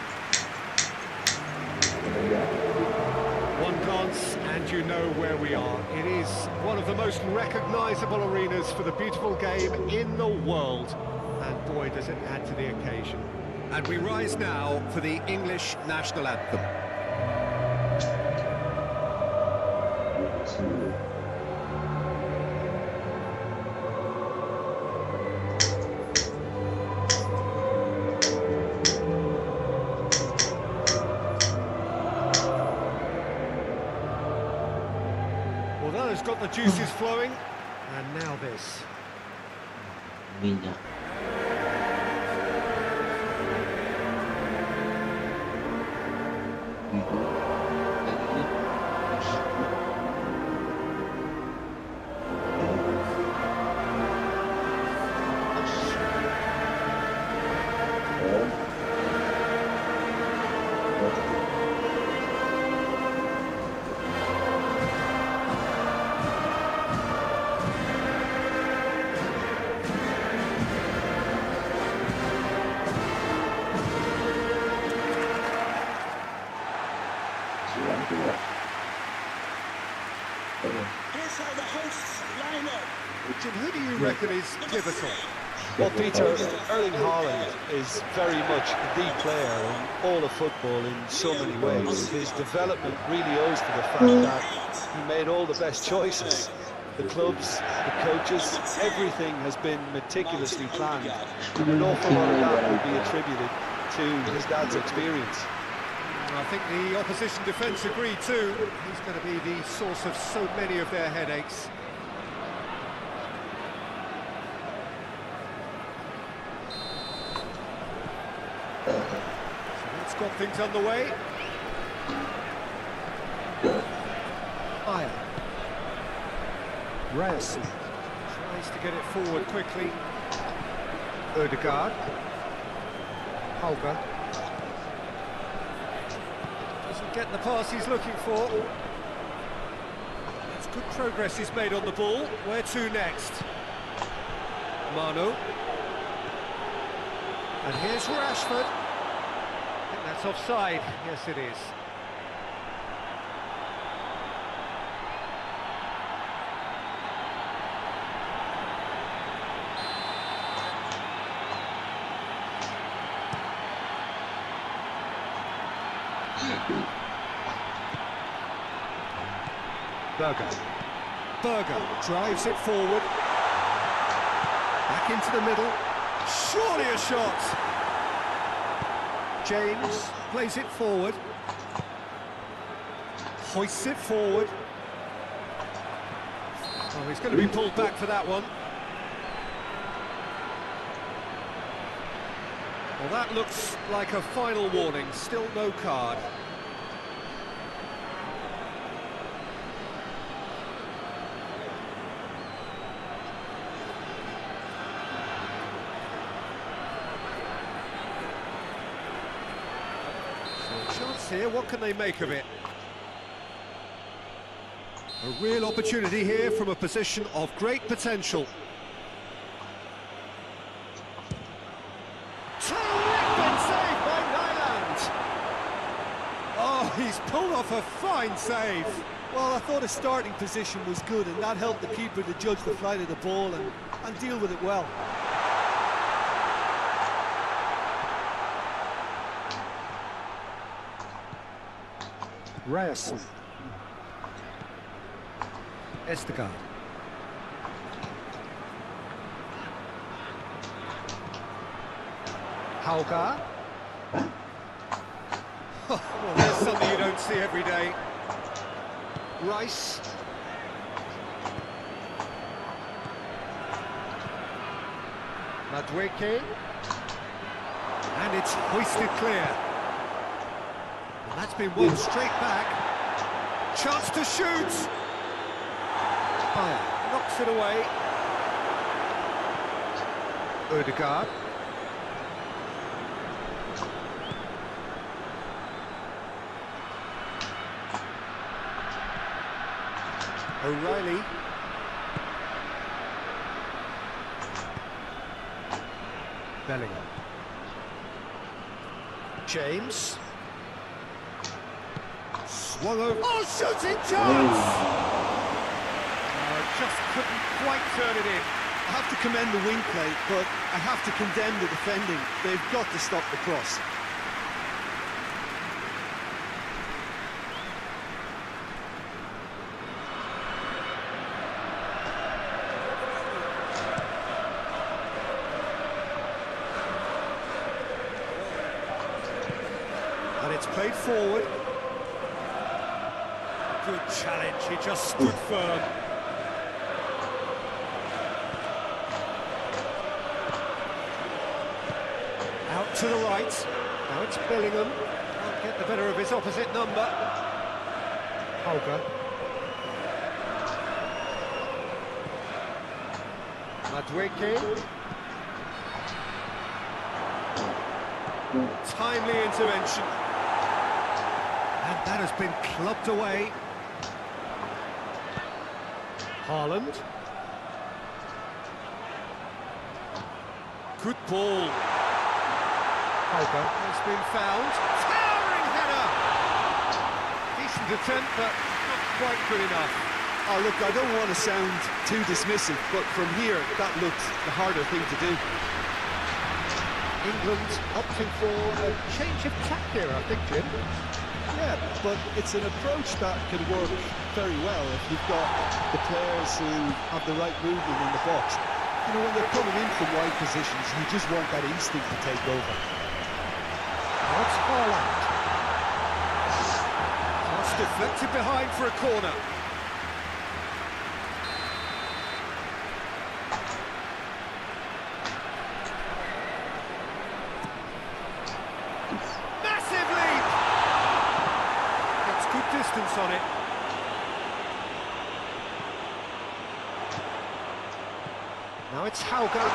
Speaker 1: One glance and you know where we are. It is one of the most recognisable arenas for the beautiful game in the world. And boy, does it add to the occasion. And we rise now for the English national anthem. Well, that has got the juices flowing, and now this.
Speaker 8: Minyak.
Speaker 1: Jim, who do you reckon is pivotal?
Speaker 2: Well, Peter, Erling Haaland is very much the player in all of football in so many ways. His development really owes to the fact that he made all the best choices. The clubs, the coaches, everything has been meticulously planned. And an awful lot of that will be attributed to his dad's experience.
Speaker 1: I think the opposition defence agree too. He's going to be the source of so many of their headaches. So that's got things underway. Fire. Ryerson tries to get it forward quickly. Ødegaard. Holger. Doesn't get the pass he's looking for. That's good progress he's made on the ball. Where to next? Manu. And here's Rashford. I think that's offside. Yes, it is. Berger drives it forward. Back into the middle. Surely a shot. James plays it forward. Hoists it forward. Oh, he's going to be pulled back for that one. Well, that looks like a final warning. Still no card. Chance here, what can they make of it? A real opportunity here from a position of great potential. Terrific save by Nyland! Oh, he's pulled off a fine save.
Speaker 5: Well, I thought his starting position was good, and that helped the keeper to judge the flight of the ball and deal with it well.
Speaker 1: Ryerson. Ødegaard. Holger. Well, there's something you don't see every day. Rice. Madueke. And it's hoisted clear. And that's been won straight back. Chance to shoot. Fire knocks it away. Ødegaard. O'Reilly. Bellingham. James. Swung over. Oh, shooting chance! Just couldn't quite turn it in.
Speaker 5: I have to commend the wing play, but I have to condemn the defending. They've got to stop the cross.
Speaker 1: And it's played forward. Good challenge, he just stood firm. Out to the right. Now it's Bellingham. Can't get the better of his opposite number. Holger. Madueke. Timely intervention. And that has been clubbed away. Haaland. Good ball. Holger has been found. Towering header! Decent attempt, but not quite good enough.
Speaker 5: Oh, look, I don't want to sound too dismissive, but from here, that looked the harder thing to do.
Speaker 1: England opting for a change of tack here, I think, Jim.
Speaker 5: Yeah, but it's an approach that can work very well if you've got the players who have the right movement in the box. You know, when they're coming in from wide positions, you just want that instinct to take over.
Speaker 1: Now it's Haaland. Pass deflected behind for a corner. Massive leap! Gets good distance on it. Now it's Hauger.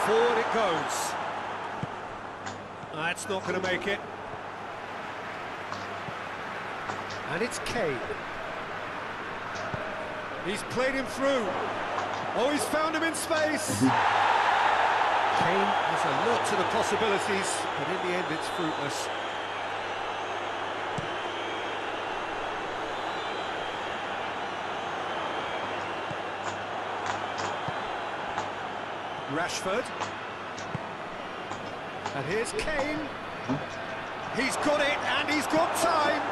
Speaker 1: Forward it goes. That's not going to make it. And it's Kane. He's played him through. Oh, he's found him in space. Kane has a lot to the possibilities, but in the end it's fruitless. Rashford. And here's Kane. He's got it, and he's got time.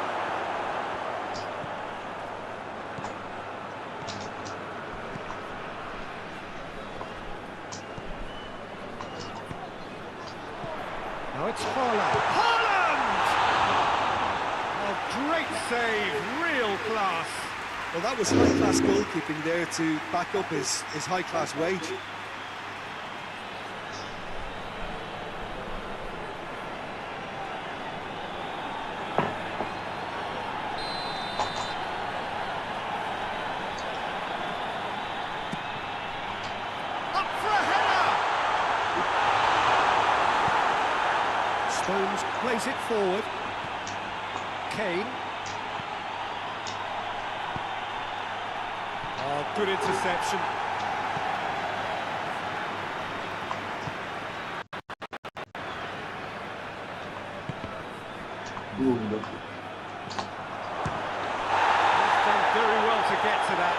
Speaker 1: Now it's Haaland. Haaland! Oh, great save, real class.
Speaker 5: Well, that was high-class goalkeeping there to back up his high-class wage.
Speaker 1: Stones plays it forward. Kane. Oh, good interception.
Speaker 7: Boom.
Speaker 1: Done very well to get to that.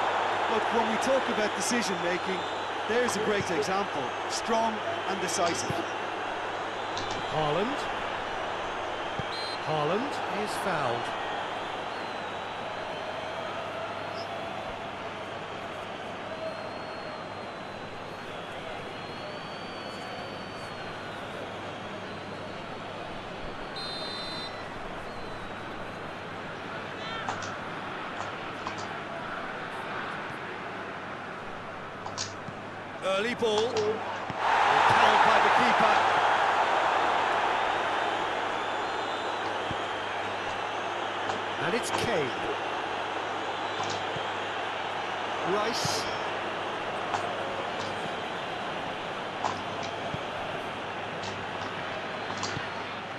Speaker 5: Look, when we talk about decision-making, there's a great example. Strong and decisive.
Speaker 1: Haaland. Haaland is fouled. Early ball. Repelled by the keeper. And it's Kane. Rice.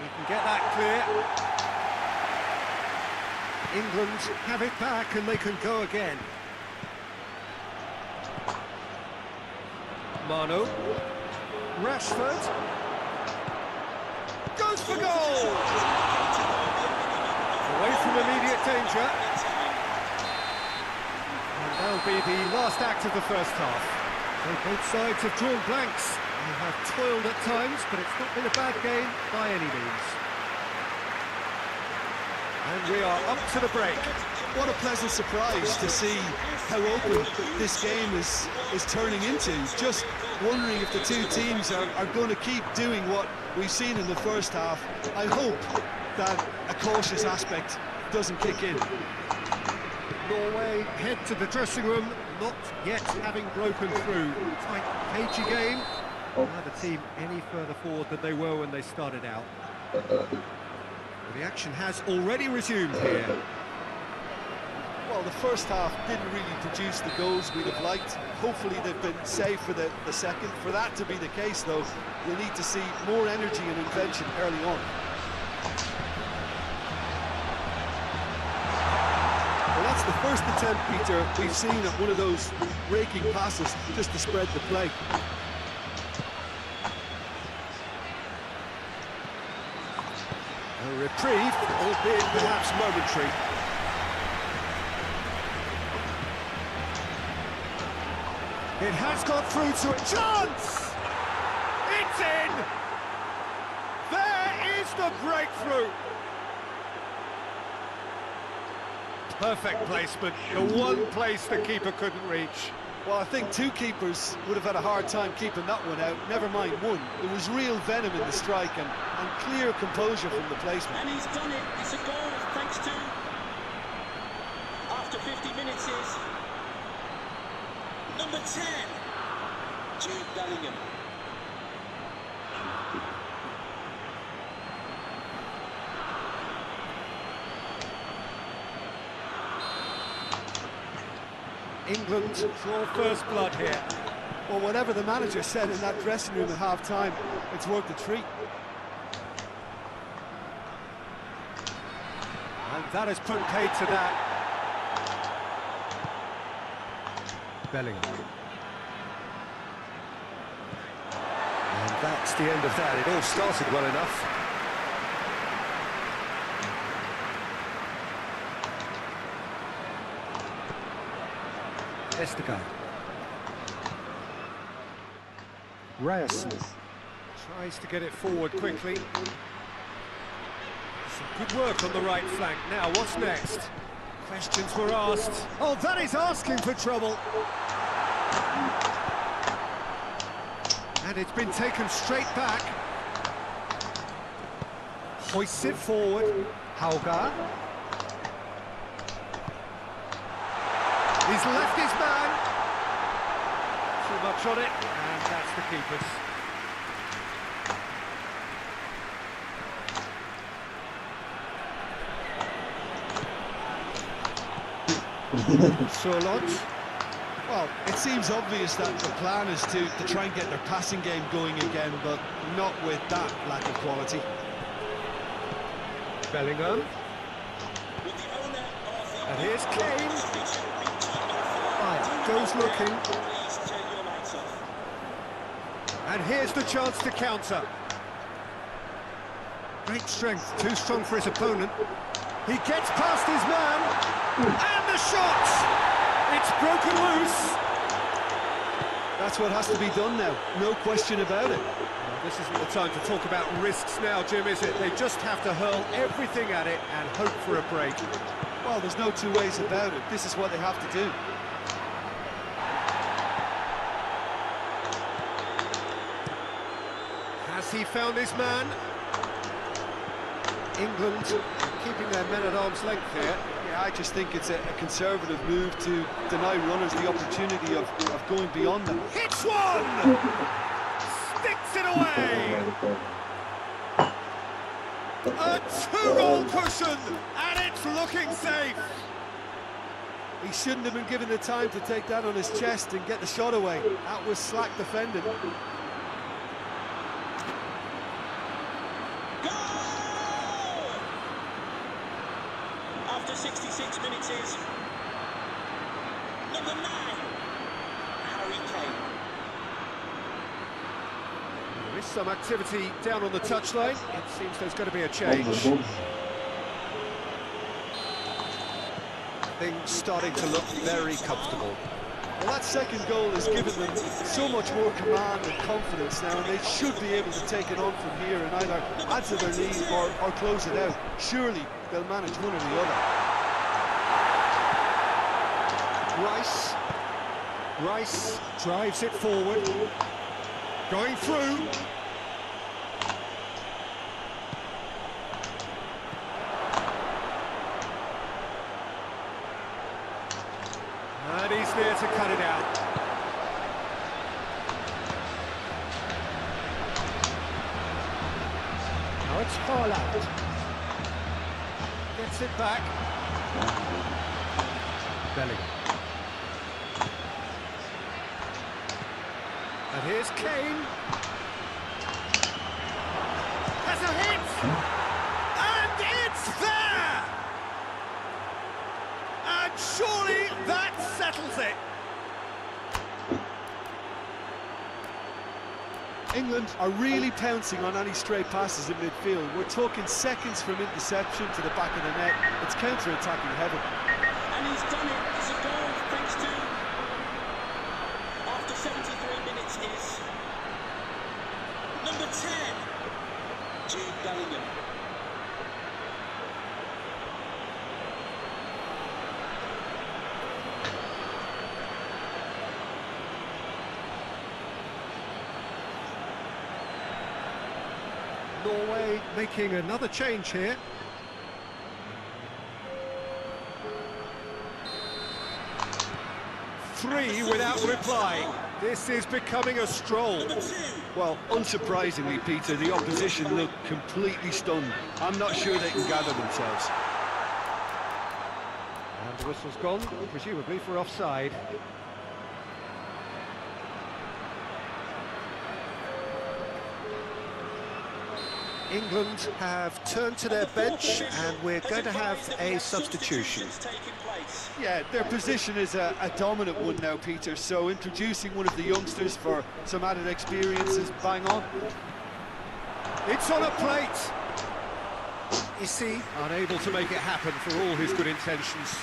Speaker 1: He can get that clear. England have it back and they can go again. Manu. Rashford. Goes for goal! Away from immediate danger. And that'll be the last act of the first half. So both sides have drawn blanks. They have toiled at times, but it's not been a bad game by any means. And we are up to the break.
Speaker 5: What a pleasant surprise to see how open this game is turning into. Just wondering if the two teams are going to keep doing what we've seen in the first half. I hope that a cautious aspect doesn't kick in.
Speaker 1: Norway head to the dressing room, not yet having broken through. Tight, cagey game. Neither team any further forward than they were when they started out. The action has already resumed here.
Speaker 5: Well, the first half didn't really produce the goals we'd have liked. Hopefully they've been saved for the second. For that to be the case, though, you'll need to see more energy and invention early on. Well, that's the first attempt, Peter, we've seen at one of those raking passes just to spread the play.
Speaker 1: A reprieve, all be it perhaps momentary. It has got through to a chance! It's in! There is the breakthrough! Perfect placement, the one place the keeper couldn't reach.
Speaker 5: Well, I think two keepers would have had a hard time keeping that one out, never mind one. There was real venom in the strike and clear composure from the placement.
Speaker 4: And he's done it. It's a goal thanks to, after 50 minutes, is number 10, Jude Bellingham.
Speaker 1: England draw first blood here.
Speaker 5: Well, whatever the manager said in that dressing room at half-time, it's worth the treat.
Speaker 1: And that has put paid to that. Bellingham. And that's the end of that. It all started well enough. Esteban. Reyes tries to get it forward quickly. Some good work on the right flank. Now, what's next? Questions were asked. Oh, that is asking for trouble. And it's been taken straight back. Hoists it forward. Haugar. He's left his man. Too much on it, and that's the keeper's. Surlot.
Speaker 5: Well, it seems obvious that the plan is to try and get their passing game going again, but not with that lack of quality.
Speaker 1: Bellingham. And here's Kane. Right, goes looking. And here's the chance to counter. Great strength, too strong for his opponent. He gets past his man. And the shot! It's broken loose.
Speaker 5: That's what has to be done now, no question about it.
Speaker 1: Well, this isn't the time to talk about risks now, Jim, is it? They just have to hurl everything at it and hope for a break.
Speaker 5: Well, there's no two ways about it. This is what they have to do.
Speaker 1: Has he found his man? England keeping their men at arm's length here.
Speaker 5: Yeah, I just think it's a conservative move to deny runners the opportunity of going beyond them.
Speaker 1: Hits one! Sticks it away! A two-goal cushion, and it's looking safe.
Speaker 5: He shouldn't have been given the time to take that on his chest and get the shot away. That was slack defending.
Speaker 4: After 66 minutes is number 9, Harry Kane.
Speaker 1: There is some activity down on the touchline. It seems there's going to be a change. Things starting to look very comfortable.
Speaker 5: Well, that second goal has given them so much more command and confidence now, and they should be able to take it on from here and either add to their lead or close it out. Surely they'll manage one or the other.
Speaker 1: Rice drives it forward. Going through. And he's there to cut it out. Now it's Haaland. Gets it back. Bellingham. And here's Kane. Has a hit! And it's there! And surely that settles it.
Speaker 5: England are really pouncing on any stray passes in midfield. We're talking seconds from interception to the back of the net. It's counter-attacking heaven.
Speaker 4: And he's done it. It's a goal thanks to, after 73 minutes, is number 10, Jude Bellingham.
Speaker 1: Norway making another change here. Three without reply. This is becoming a stroll.
Speaker 6: Well, unsurprisingly, Peter, the opposition look completely stunned. I'm not sure they can gather themselves.
Speaker 1: And the whistle's gone, presumably for offside. England have turned to their bench, and we're going to have a substitution.
Speaker 5: Yeah, their position is a dominant one now, Peter, so introducing one of the youngsters for some added experience is bang on.
Speaker 1: It's on a plate! Is he unable to make it happen for all his good intentions?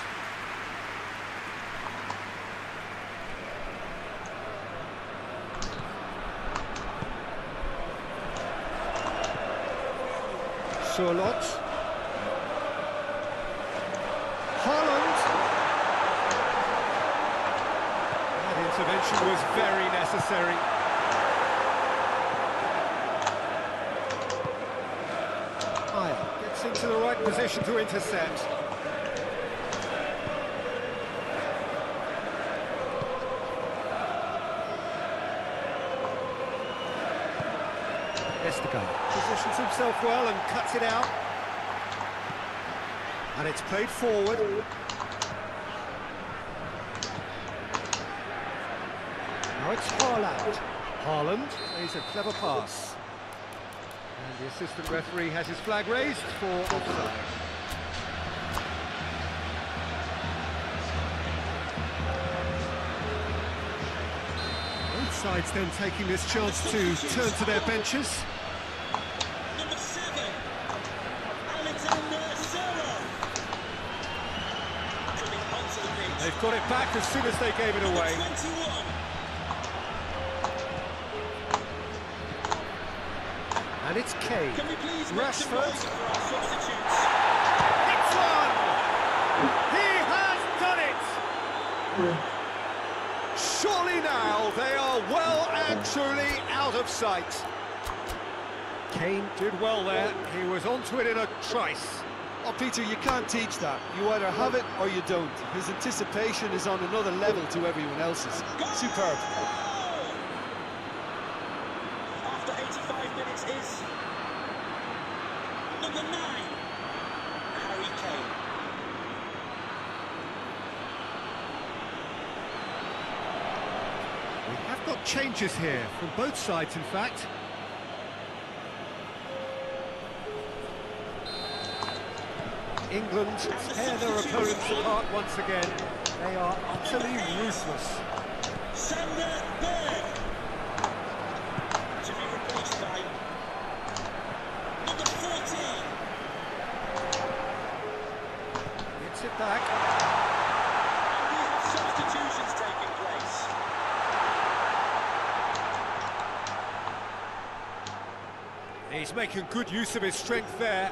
Speaker 1: Charlotte. Holland. That intervention was very necessary. Ayer gets into the right position to intercept. Vestergaard positions himself well and cuts it out. And it's played forward. Now it's Haaland. Haaland plays a clever pass. And the assistant referee has his flag raised for offside. Both sides then taking this chance to turn to their benches.
Speaker 4: Number 7, Alexander Serra. Coming onto the pitch.
Speaker 1: They've got it back as soon as they gave it away.
Speaker 4: 21.
Speaker 1: And it's Kane.
Speaker 4: Can we please make some
Speaker 1: Rashford.
Speaker 4: noise for our substitutes?
Speaker 1: It's one! He has done it! Surely now they are well and truly out of sight. Kane did well there. He was onto it in a trice.
Speaker 5: Oh, Peter, you can't teach that. You either have it or you don't. His anticipation is on another level to everyone else's. Superb.
Speaker 4: After 85 minutes is number 9, Harry Kane.
Speaker 1: We have got changes here from both sides, in fact. England tear their opponents apart once again. They are utterly ruthless.
Speaker 4: Sander Berg. To be replaced by number 14.
Speaker 1: Gets it back.
Speaker 4: And we have substitutions taking place.
Speaker 1: He's making good use of his strength there.